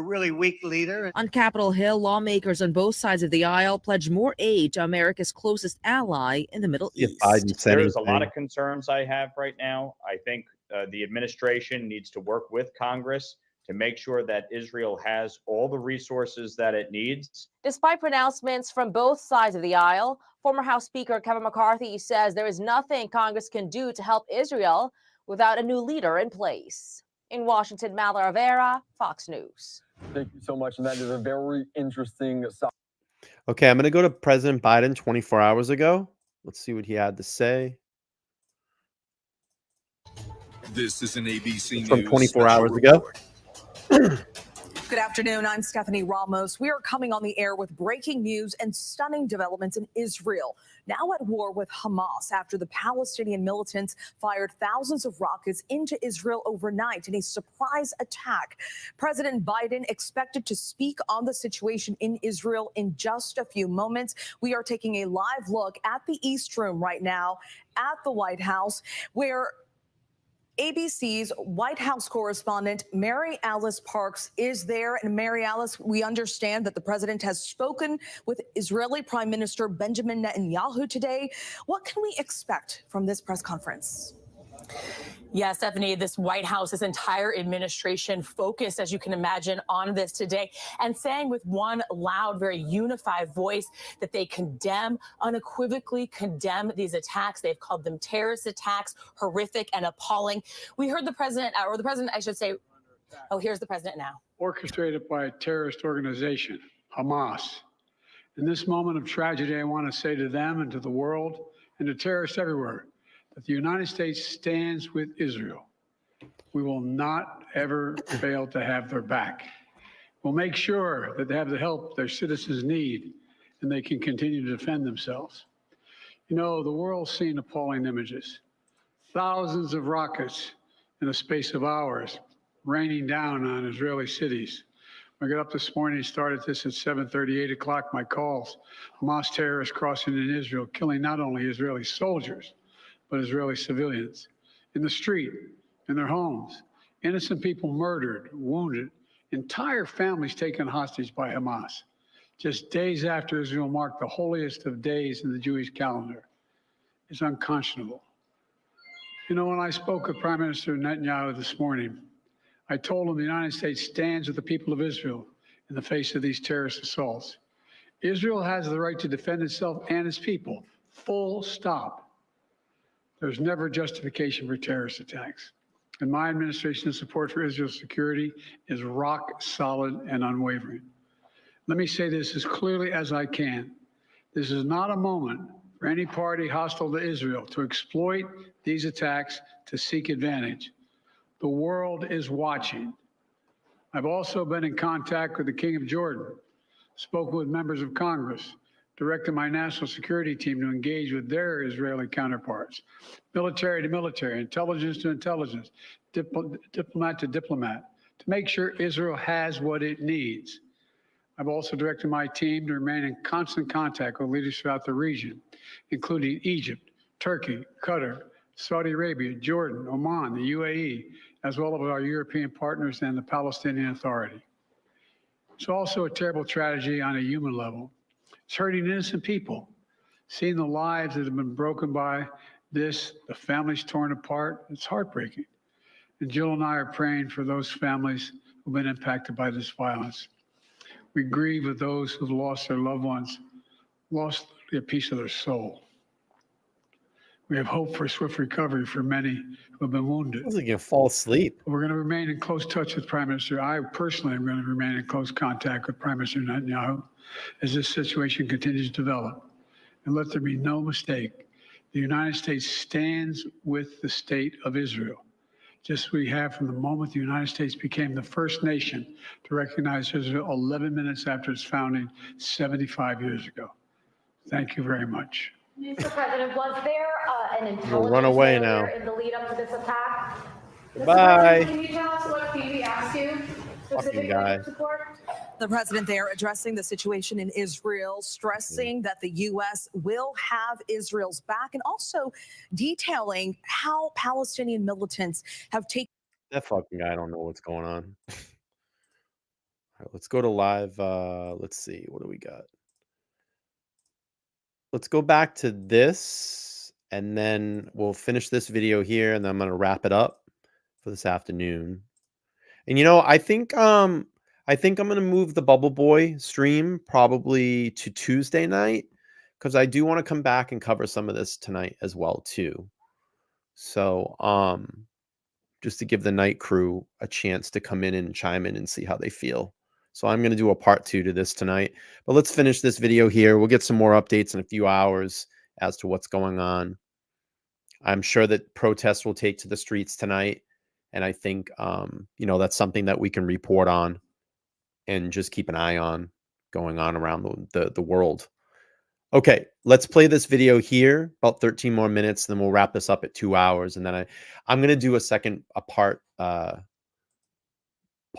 really weak leader. On Capitol Hill, lawmakers on both sides of the aisle pledged more aid to America's closest ally in the Middle East. There's a lot of concerns I have right now. I think the administration needs to work with Congress to make sure that Israel has all the resources that it needs. Despite pronouncements from both sides of the aisle, former House Speaker Kevin McCarthy says there is nothing Congress can do to help Israel without a new leader in place. In Washington, Mallory Rivera, Fox News. Thank you so much. And that is a very interesting. Okay, I'm going to go to President Biden 24 hours ago. Let's see what he had to say. This is an ABC From News 24 hours special ago. Good afternoon. I'm Stephanie Ramos. We are coming on the air with breaking news and stunning developments in Israel, now at war with Hamas after the Palestinian militants fired thousands of rockets into Israel overnight in a surprise attack. President Biden expected to speak on the situation in Israel in just a few moments. We are taking a live look at the East Room right now at the White House, where ABC's White House correspondent Mary Alice Parks is there. And Mary Alice, we understand that the president has spoken with Israeli Prime Minister Benjamin Netanyahu today. What can we expect from this press conference? Yeah, Stephanie, this White House, this entire administration focused, as you can imagine, on this today and saying with one loud, very unified voice that they condemn, unequivocally condemn these attacks. They've called them terrorist attacks, horrific and appalling. We heard the president, or the president, I should say. Oh, here's the president now. Orchestrated by a terrorist organization, Hamas. In this moment of tragedy, I want to say to them and to the world and to terrorists everywhere that the United States stands with Israel. We will not ever fail to have their back. We'll make sure that they have the help their citizens need and they can continue to defend themselves. You know, the world's seen appalling images. Thousands of rockets in a space of hours raining down on Israeli cities. I got up this morning, started this at 7:30, 8 o'clock, my calls. Hamas terrorists crossing in Israel, killing not only Israeli soldiers, but Israeli civilians in the street, in their homes. Innocent people murdered, wounded, entire families taken hostage by Hamas. Just days after Israel marked the holiest of days in the Jewish calendar. It's unconscionable. You know, when I spoke with Prime Minister Netanyahu this morning, I told him the United States stands with the people of Israel in the face of these terrorist assaults. Israel has the right to defend itself and its people, full stop. There's never justification for terrorist attacks. And my administration's support for Israel's security is rock solid and unwavering. Let me say this as clearly as I can. This is not a moment for any party hostile to Israel to exploit these attacks to seek advantage. The world is watching. I've also been in contact with the King of Jordan, spoken with members of Congress, directed my national security team to engage with their Israeli counterparts, military to military, intelligence to intelligence, diplomat to diplomat, to make sure Israel has what it needs. I've also directed my team to remain in constant contact with leaders throughout the region, including Egypt, Turkey, Qatar, Saudi Arabia, Jordan, Oman, the UAE, as well as our European partners and the Palestinian Authority. It's also a terrible tragedy on a human level. It's hurting innocent people. Seeing the lives that have been broken by this, the families torn apart, it's heartbreaking. And Jill and I are praying for those families who've been impacted by this violence. We grieve with those who've lost their loved ones, lost a piece of their soul. We have hope for swift recovery for many who have been wounded. I was like, you fall asleep. We're going to remain in close touch with Prime Minister. I personally am going to remain in close contact with Prime Minister Netanyahu as this situation continues to develop. And let there be no mistake, the United States stands with the state of Israel, just as we have from the moment the United States became the first nation to recognize Israel 11 minutes after its founding 75 years ago. Thank you very much. Mr. President, was there an intelligence run away failure now. in the lead up to this attack? Bye. Can you tell us what Phoebe asked you specifically guy. to support? The president there addressing the situation in Israel, stressing that the U.S. will have Israel's back, and also detailing how Palestinian militants have taken. That fucking guy, I don't know what's going on. All right, let's go to live. Let's see. What do we got? Let's go back to this, and then we'll finish this video here, and then I'm going to wrap it up for this afternoon. And, you know, I think I'm going to move the Bubble Boy stream probably to Tuesday night, because I do want to come back and cover some of this tonight as well, too. So, just to give the night crew a chance to come in and chime in and see how they feel. So I'm going to do a part 2 to this tonight. But let's finish this video here. We'll get some more updates in a few hours as to what's going on. I'm sure that protests will take to the streets tonight. And I think, you know, that's something that we can report on and just keep an eye on going on around the world. Okay, let's play this video here, about 13 more minutes, and then we'll wrap this up at 2 hours. And then I'm going to do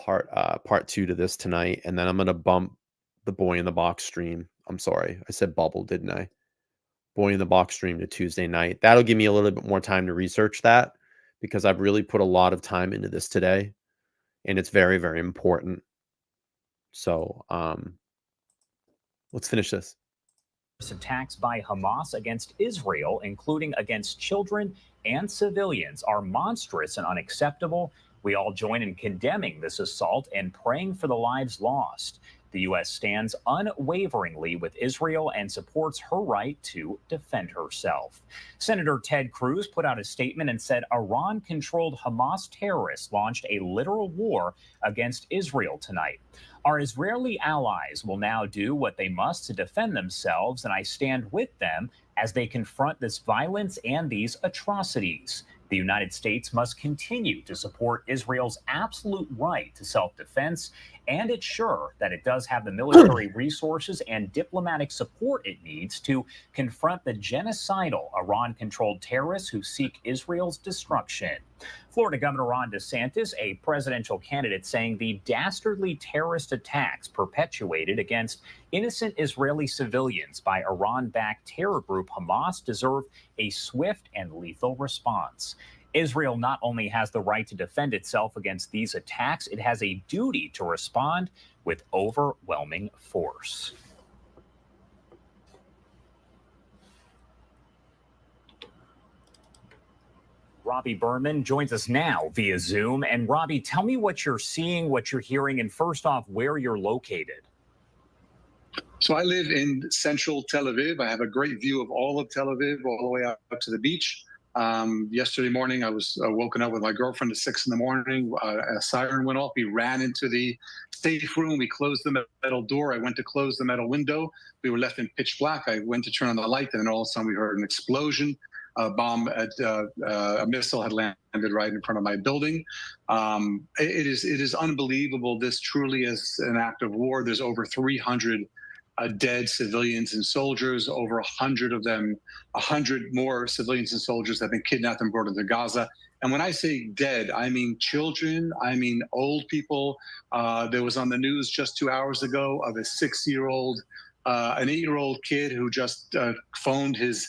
part 2 to this tonight, and then I'm going to bump the Boy in the Box stream. I'm sorry, I said Bubble, didn't I? Boy in the Box stream to Tuesday night. That'll give me a little bit more time to research that, because I've really put a lot of time into this today, and it's very, very important. So let's finish this. attacks by Hamas against Israel, including against children and civilians, are monstrous and unacceptable. We all join in condemning this assault and praying for the lives lost. The U.S. stands unwaveringly with Israel and supports her right to defend herself. Senator Ted Cruz put out a statement and said Iran-controlled Hamas terrorists launched a literal war against Israel tonight. Our Israeli allies will now do what they must to defend themselves, and I stand with them as they confront this violence and these atrocities. The United States must continue to support Israel's absolute right to self-defense and ensure that it does have the military resources and diplomatic support it needs to confront the genocidal Iran-controlled terrorists who seek Israel's destruction. Florida Governor Ron DeSantis, a presidential candidate, saying the dastardly terrorist attacks perpetuated against innocent Israeli civilians by Iran-backed terror group Hamas deserve a swift and lethal response. Israel not only has the right to defend itself against these attacks, it has a duty to respond with overwhelming force. Robbie Berman joins us now via Zoom. And Robbie, tell me what you're seeing, what you're hearing, and first off, where you're located. So I live in central Tel Aviv. I have a great view of all of Tel Aviv, all the way out to the beach. Yesterday morning, I was woken up with my girlfriend at 6 in the morning. A siren went off. We ran into the safe room. We closed the metal door. I went to close the metal window. We were left in pitch black. I went to turn on the light, and then all of a sudden we heard an explosion. A missile had landed right in front of my building. It is unbelievable. This truly is an act of war. There's over 300 dead civilians and soldiers. Over 100 of them, 100 more civilians and soldiers have been kidnapped and brought into Gaza. And when I say dead, I mean children, I mean old people. There was on the news just 2 hours ago of a 6-year-old, an 8-year-old kid who just phoned his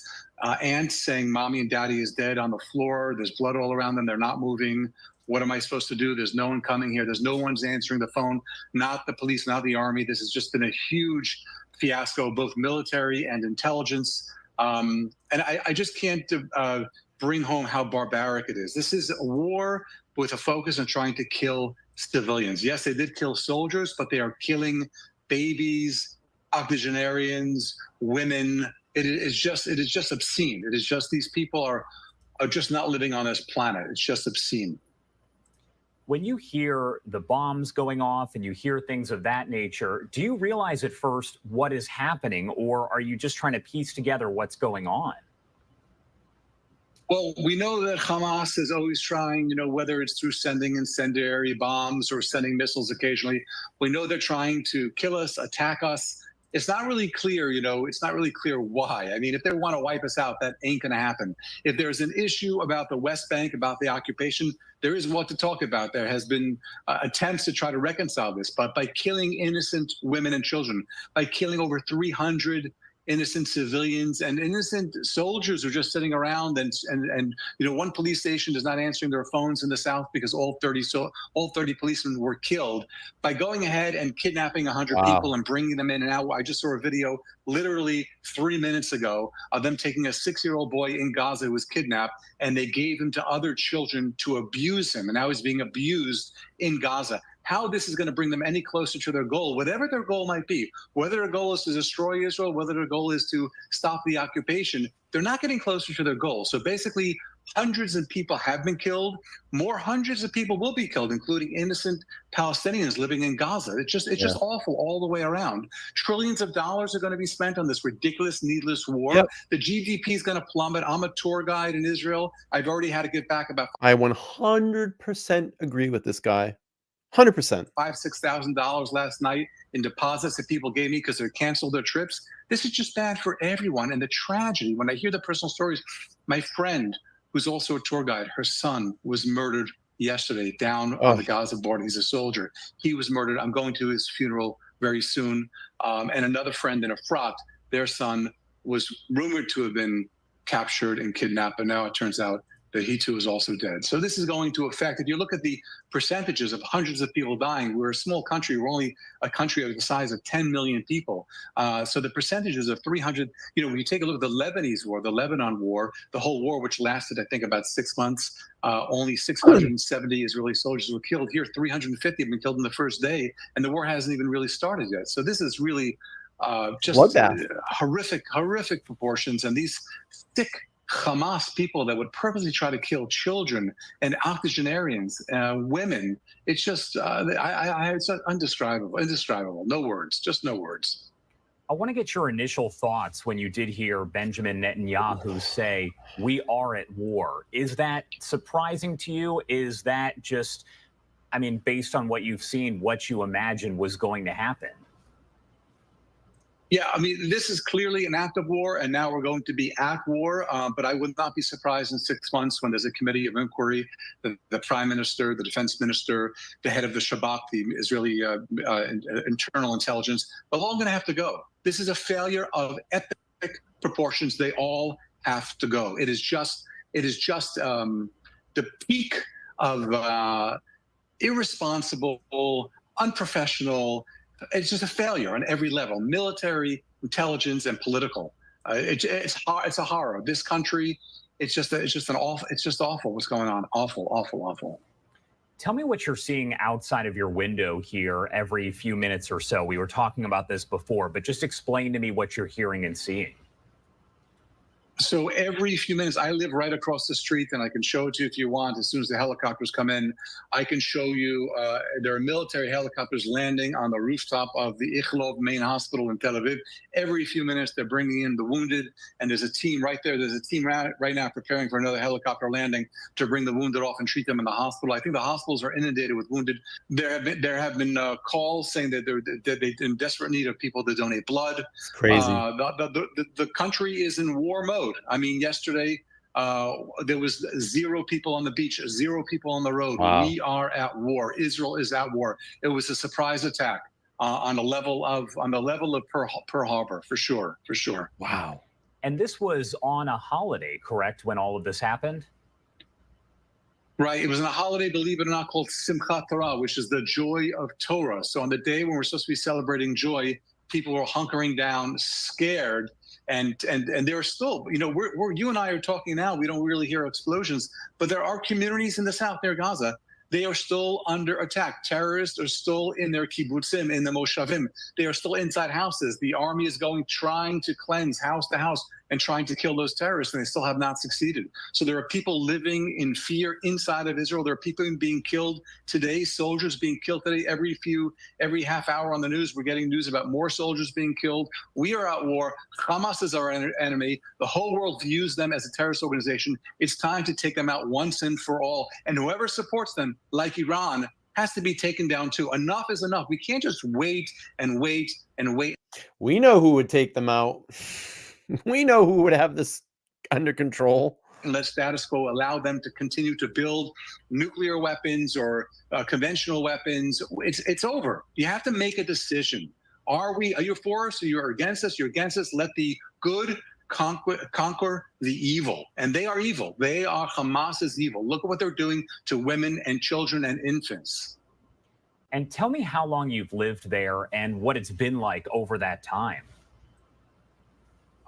aunt saying, "Mommy and Daddy is dead on the floor. There's blood all around them. They're not moving. What am I supposed to do? There's no one coming here. There's no one's answering the phone, not the police, not the army." This has just been a huge fiasco, both military and intelligence. And I just can't bring home how barbaric it is. This is a war with a focus on trying to kill civilians. Yes, they did kill soldiers, but they are killing babies, octogenarians, women. It is just obscene. It is just, these people are just not living on this planet. It's just obscene. When you hear the bombs going off and you hear things of that nature, do you realize at first what is happening, or are you just trying to piece together what's going on? Well, we know that Hamas is always trying, whether it's through sending incendiary bombs or sending missiles occasionally. We know they're trying to kill us, attack us. It's not really clear, it's not really clear why. I mean, if they want to wipe us out, that ain't going to happen. If there's an issue about the West Bank, about the occupation, there is what to talk about. There has been attempts to try to reconcile this, but by killing innocent women and children, by killing over 300 innocent civilians and innocent soldiers who are just sitting around, and one police station is not answering their phones in the south because all 30 policemen were killed. By going ahead and kidnapping 100 people and bringing them in and out. I just saw a video literally 3 minutes ago of them taking a 6-year-old boy in Gaza who was kidnapped, and they gave him to other children to abuse him, and now he's being abused in Gaza. How this is going to bring them any closer to their goal, whatever their goal might be, whether their goal is to destroy Israel, whether their goal is to stop the occupation, they're not getting closer to their goal. So basically, hundreds of people have been killed. More hundreds of people will be killed, including innocent Palestinians living in Gaza. It's just awful all the way around. Trillions of dollars are going to be spent on this ridiculous, needless war. Yep. The GDP is going to plummet. I'm a tour guide in Israel. I've already had to give back about I 100% agree with this guy. 100%. $5,000-6,000 last night in deposits that people gave me because they canceled their trips. This is just bad for everyone. And the tragedy, when I hear the personal stories, my friend, who's also a tour guide, her son was murdered yesterday down on the Gaza border. He's a soldier. He was murdered. I'm going to his funeral very soon. And another friend in Efrat, their son was rumored to have been captured and kidnapped, but now it turns out that he too is also dead. So this is going to affect, if you look at the percentages of hundreds of people dying, we're a small country, we're only a country of the size of 10 million people. So the percentages of 300, when you take a look at the Lebanese war, the Lebanon war, the whole war, which lasted, I think, about 6 months, only 670 Israeli soldiers were killed. Here, 350 have been killed in the first day, and the war hasn't even really started yet. So this is really just horrific proportions, and these sick Hamas people that would purposely try to kill children and octogenarians, women. It's just, it's indescribable. No words, just no words. I want to get your initial thoughts when you did hear Benjamin Netanyahu say, "We are at war." Is that surprising to you? Is that just, based on what you've seen, what you imagine was going to happen? Yeah, this is clearly an act of war, and now we're going to be at war. But I would not be surprised in 6 months when there's a committee of inquiry, the prime minister, the defense minister, the head of the Shabak, the Israeli internal intelligence, they're all going to have to go. This is a failure of epic proportions. They all have to go. It is just the peak of irresponsible, unprofessional. It's just a failure on every level: military, intelligence, and political. It's a horror. This country, it's just awful what's going on. Awful. Tell me what you're seeing outside of your window here every few minutes or so. We were talking about this before, but just explain to me what you're hearing and seeing. So every few minutes, I live right across the street, and I can show it to you if you want. As soon as the helicopters come in, I can show you there are military helicopters landing on the rooftop of the Ichlov main hospital in Tel Aviv. Every few minutes, they're bringing in the wounded, and there's a team right there. There's a team right now preparing for another helicopter landing to bring the wounded off and treat them in the hospital. I think the hospitals are inundated with wounded. There have been calls saying that they're in desperate need of people to donate blood. It's crazy. The country is in war mode. Yesterday there was 0 people on the beach, 0 people on the road. Wow. We are at war. Israel is at war. It was a surprise attack on the level of Pearl Harbor, for sure. Wow. And this was on a holiday, correct, when all of this happened? Right. It was on a holiday, believe it or not, called Simchat Torah, which is the joy of Torah. So on the day when we're supposed to be celebrating joy, people were hunkering down, scared. And there are still, you and I are talking now, we don't really hear explosions, but there are communities in the south near Gaza. They are still under attack. Terrorists are still in their kibbutzim, in the moshavim. They are still inside houses. The army is trying to cleanse house to house and trying to kill those terrorists, and they still have not succeeded. So there are people living in fear inside of Israel. There are people being killed today, soldiers being killed today. Every half hour on the news, we're getting news about more soldiers being killed. We are at war. Hamas is our enemy. The whole world views them as a terrorist organization. It's time to take them out once and for all. And whoever supports them, like Iran, has to be taken down too. Enough is enough. We can't just wait and wait and wait. We know who would take them out. We know who would have this under control. And let status quo allow them to continue to build nuclear weapons or conventional weapons. It's over. You have to make a decision. Are you for us or you're against us? You're against us. Let the good conquer the evil. And they are evil. Hamas is evil. Look at what they're doing to women and children and infants. And tell me how long you've lived there and what it's been like over that time.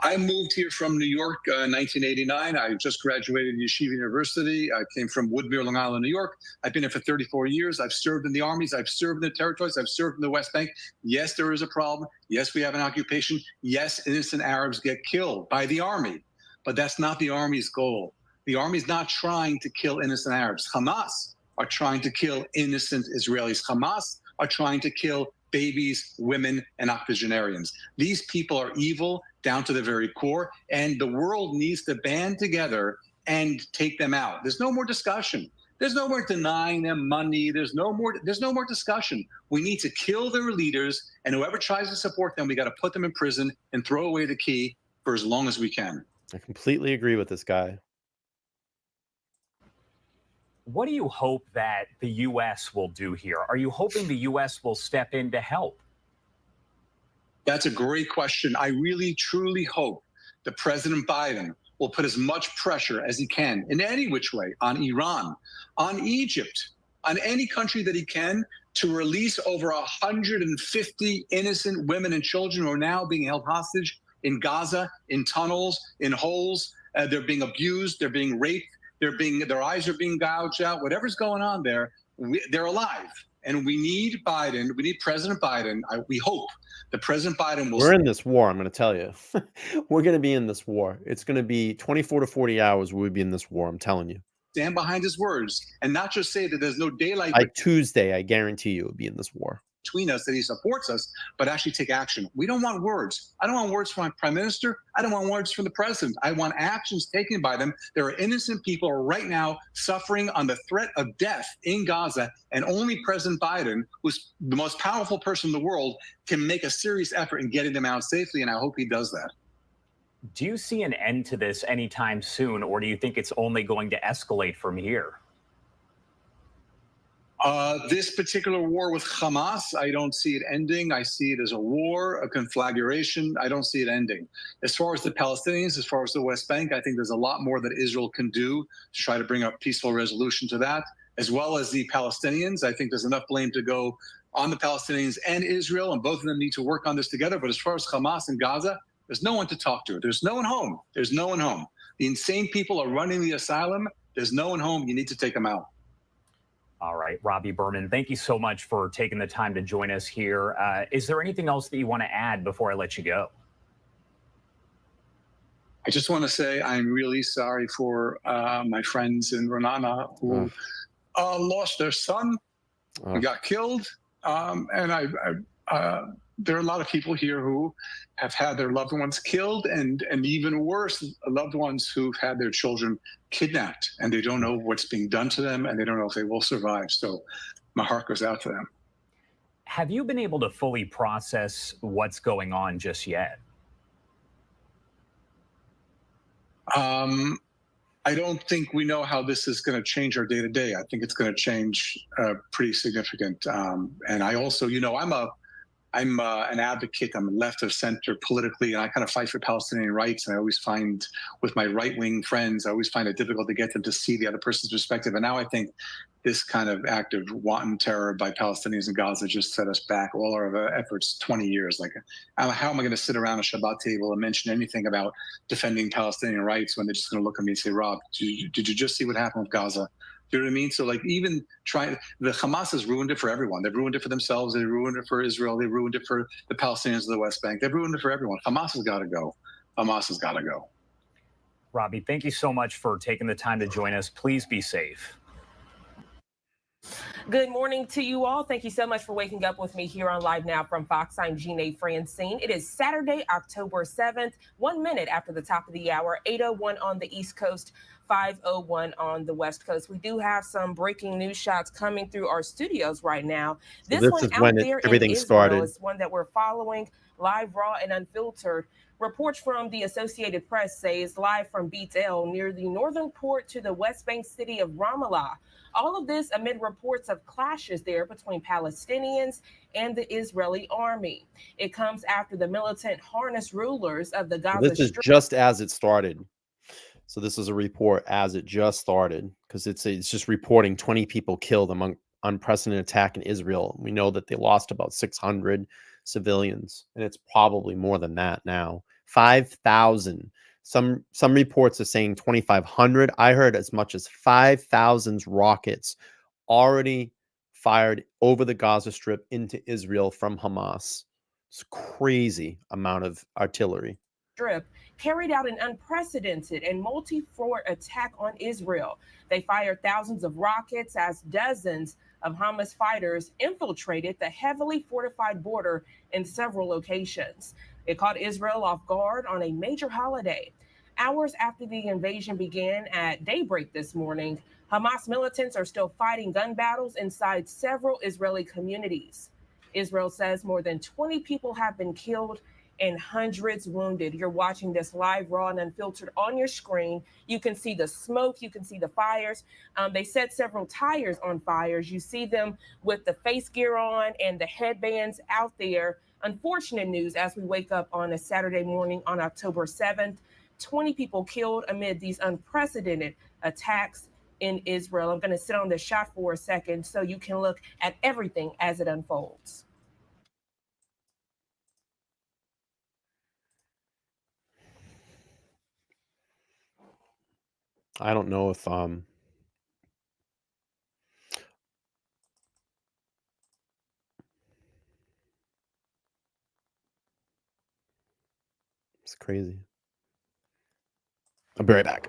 I moved here from New York in 1989. I just graduated Yeshiva University. I came from Woodmere, Long Island, New York. I've been here for 34 years. I've served in the armies. I've served in the territories. I've served in the West Bank. Yes, there is a problem. Yes, we have an occupation. Yes, innocent Arabs get killed by the army. But that's not the army's goal. The army's not trying to kill innocent Arabs. Hamas are trying to kill innocent Israelis. Hamas are trying to kill babies, women, and octogenarians. These people are evil down to the very core, and the world needs to band together and take them out. There's no more discussion. There's no more denying them money. There's no more discussion. We need to kill their leaders, and whoever tries to support them, we got to put them in prison and throw away the key for as long as we can. I completely agree with this guy. What do you hope that the U.S. will do here? Are you hoping the U.S. will step in to help? That's a great question. I really, truly hope that President Biden will put as much pressure as he can in any which way on Iran, on Egypt, on any country that he can to release over 150 innocent women and children who are now being held hostage in Gaza, in tunnels, in holes. They're being abused, they're being raped, their eyes are being gouged out. Whatever's going on there, they're alive. And we need Biden, we need President Biden. We hope that President Biden will. We're in this war, I'm going to tell you. We're going to be in this war. It's going to be 24 to 40 hours we'll be in this war, I'm telling you. Stand behind his words and not just say that there's no daylight. By Tuesday, I guarantee you will be in this war. Between us, that he supports us, but actually take action. We don't want words. I don't want words from my prime minister. I don't want words from the president. I want actions taken by them. There are innocent people right now suffering on the threat of death in Gaza, and only President Biden, who's the most powerful person in the world, can make a serious effort in getting them out safely, and I hope he does that. Do you see an end to this anytime soon, or do you think it's only going to escalate from here? This particular war with Hamas, I don't see it ending. I see it as a war, a conflagration. I don't see it ending. As far as the Palestinians, as far as the West Bank, I think there's a lot more that Israel can do to try to bring a peaceful resolution to that, as well as the Palestinians. I think there's enough blame to go on the Palestinians and Israel, and both of them need to work on this together. But as far as Hamas and Gaza, there's no one to talk to. There's no one home. There's no one home. The insane people are running the asylum. There's no one home. You need to take them out. All right, Robbie Berman, thank you so much for taking the time to join us here. Is there anything else that you want to add before I let you go? I just want to say I'm really sorry for my friends in Renana who lost their son, got killed. And there are a lot of people here who have had their loved ones killed, and even worse, loved ones who've had their children kidnapped, and they don't know what's being done to them, and they don't know if they will survive. So my heart goes out to them. Have you been able to fully process what's going on just yet? I don't think we know how this is going to change our day to day. I think it's going to change pretty significant. And I also, I'm an advocate. I'm left of center politically, and I kind of fight for Palestinian rights. And I always find, with my right-wing friends, I always find it difficult to get them to see the other person's perspective. And now I think this kind of act of wanton terror by Palestinians in Gaza just set us back all our efforts 20 years. Like, how am I going to sit around a Shabbat table and mention anything about defending Palestinian rights when they're just going to look at me and say, Rob, did you just see what happened with Gaza? Do you know what I mean? So, like, even the Hamas has ruined it for everyone. They've ruined it for themselves. They ruined it for Israel. They ruined it for the Palestinians of the West Bank. They've ruined it for everyone. Hamas has got to go. Hamas has got to go. Robbie, thank you so much for taking the time to join us. Please be safe. Good morning to you all. Thank you so much for waking up with me here on Live Now from Fox. I'm Jeanne Francine. It is Saturday, October 7th, 1 minute after the top of the hour, 8:01 on the East Coast, 5:01 on the West Coast. We do have some breaking news shots coming through our studios right now. This one is out when there everything in Israel started. is one that we're following live, raw, and unfiltered. Reports from the Associated Press say it's live from Beit El near the northern port to the West Bank city of Ramallah. All of this amid reports of clashes there between Palestinians and the Israeli army. It comes after the militant harness rulers of the Gaza This is Strip. just as it started. So this is a report as it just started, because it's just reporting 20 people killed among unprecedented attack in Israel. We know that they lost about 600 civilians, and it's probably more than that now. 5,000. Some reports are saying 2,500. I heard as much as 5,000 rockets already fired over the Gaza Strip into Israel from Hamas. It's a crazy amount of artillery. Strip carried out an unprecedented and multi-front attack on Israel. They fired thousands of rockets as dozens of Hamas fighters infiltrated the heavily fortified border in several locations. It caught Israel off guard on a major holiday. Hours after the invasion began at daybreak this morning, Hamas militants are still fighting gun battles inside several Israeli communities. Israel says more than 20 people have been killed and hundreds wounded. You're watching this live, raw, and unfiltered on your screen. You can see the smoke. You can see the fires. They set several tires on fires. You see them with the face gear on and the headbands out there. Unfortunate news as we wake up on a Saturday morning on October 7th. 20 people killed amid these unprecedented attacks in Israel. I'm going to sit on this shot for a second so you can look at everything as it unfolds. I don't know if it's crazy. I'll be right back.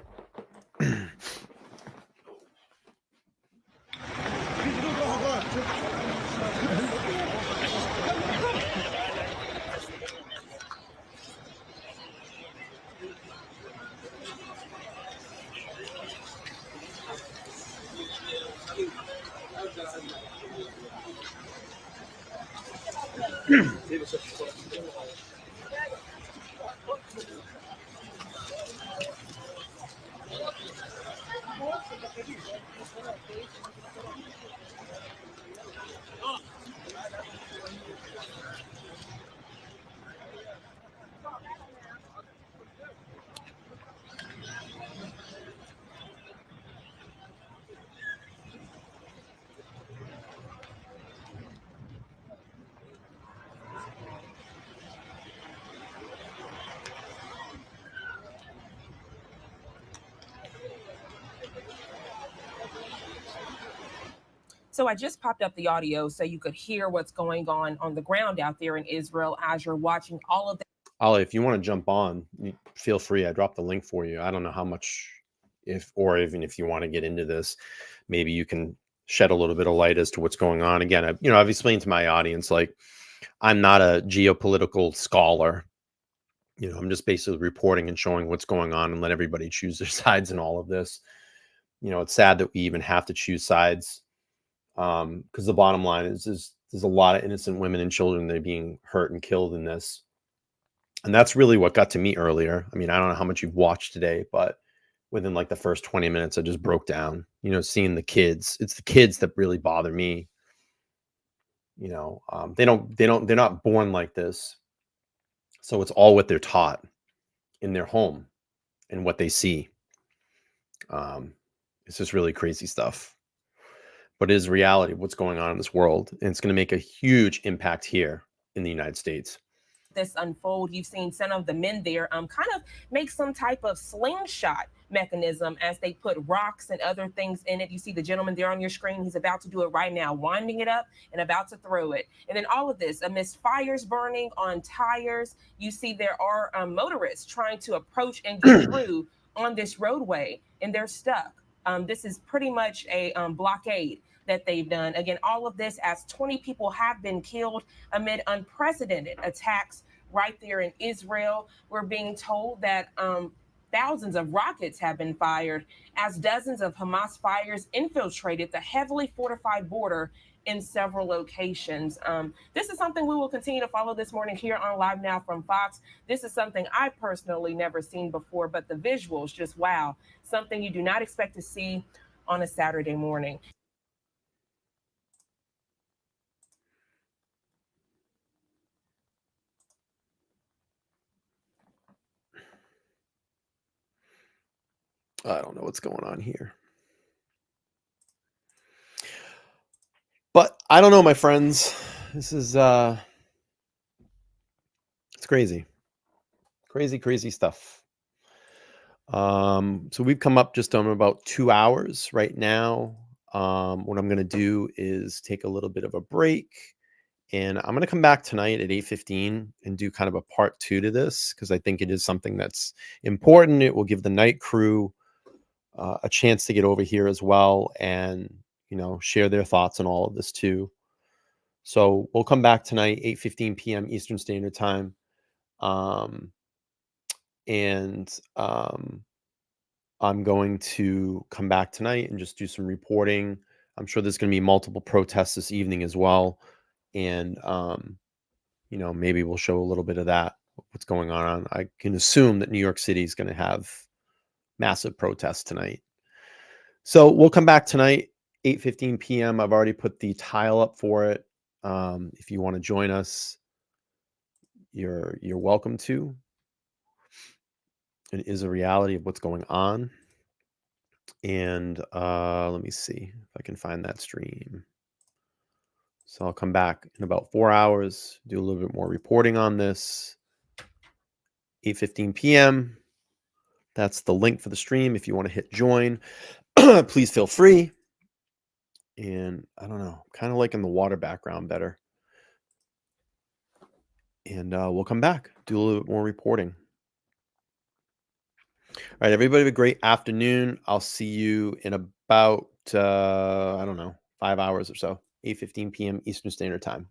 So I just popped up the audio so you could hear what's going on the ground out there in Israel as you're watching all of the. Ollie, if you want to jump on, feel free. I dropped the link for you. I don't know how much, or even if you want to get into this, maybe you can shed a little bit of light as to what's going on. Again, I've explained to my audience, like, I'm not a geopolitical scholar. I'm just basically reporting and showing what's going on and let everybody choose their sides in all of this. It's sad that we even have to choose sides, because the bottom line is there's a lot of innocent women and children that are being hurt and killed in this. And that's really what got to me earlier. I mean, I don't know how much you've watched today, but within like the first 20 minutes, I just broke down, seeing the kids. It's the kids that really bother me. They're not born like this. So it's all what they're taught in their home and what they see. It's just really crazy stuff. But it is reality of what's going on in this world. And it's going to make a huge impact here in the United States. This unfold, you've seen some of the men there kind of make some type of slingshot mechanism as they put rocks and other things in it. You see the gentleman there on your screen. He's about to do it right now, winding it up and about to throw it. And then all of this amidst fires burning on tires. You see there are motorists trying to approach and get through on this roadway, and they're stuck. This is pretty much a blockade that they've done. Again, all of this as 20 people have been killed amid unprecedented attacks right there in Israel. We're being told that thousands of rockets have been fired as dozens of Hamas fighters infiltrated the heavily fortified border in several locations. This is something we will continue to follow this morning here on Live Now from Fox. This is something I've personally never seen before, but the visuals just wow. Something you do not expect to see on a Saturday morning. I don't know what's going on here. But I don't know, my friends. This is it's crazy. Crazy stuff. So we've come up just on about 2 hours right now. What I'm gonna do is take a little bit of a break, and I'm gonna come back tonight at 8:15 and do kind of a part 2 to this, because I think it is something that's important. It will give the night crew a chance to get over here as well and share their thoughts on all of this too. So we'll come back tonight 8:15 p.m. Eastern Standard Time, and I'm going to come back tonight and just do some reporting. I'm sure there's going to be multiple protests this evening as well, and maybe we'll show a little bit of that, what's going on. I can assume that New York City is going to have massive protests tonight. So we'll come back tonight, 8:15 p.m. I've already put the tile up for it. If you want to join us, you're welcome to. It is a reality of what's going on. And let me see if I can find that stream. So I'll come back in about 4 hours, do a little bit more reporting on this. 8:15 p.m. That's the link for the stream. If you want to hit join, please feel free. And I don't know, kind of liking the water background better. And we'll come back, do a little bit more reporting. All right, everybody have a great afternoon. I'll see you in about, I don't know, 5 hours or so, 8:15 p.m. Eastern Standard Time.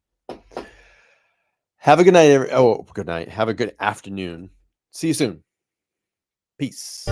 Have a good night. Good night. Have a good afternoon. See you soon. Peace.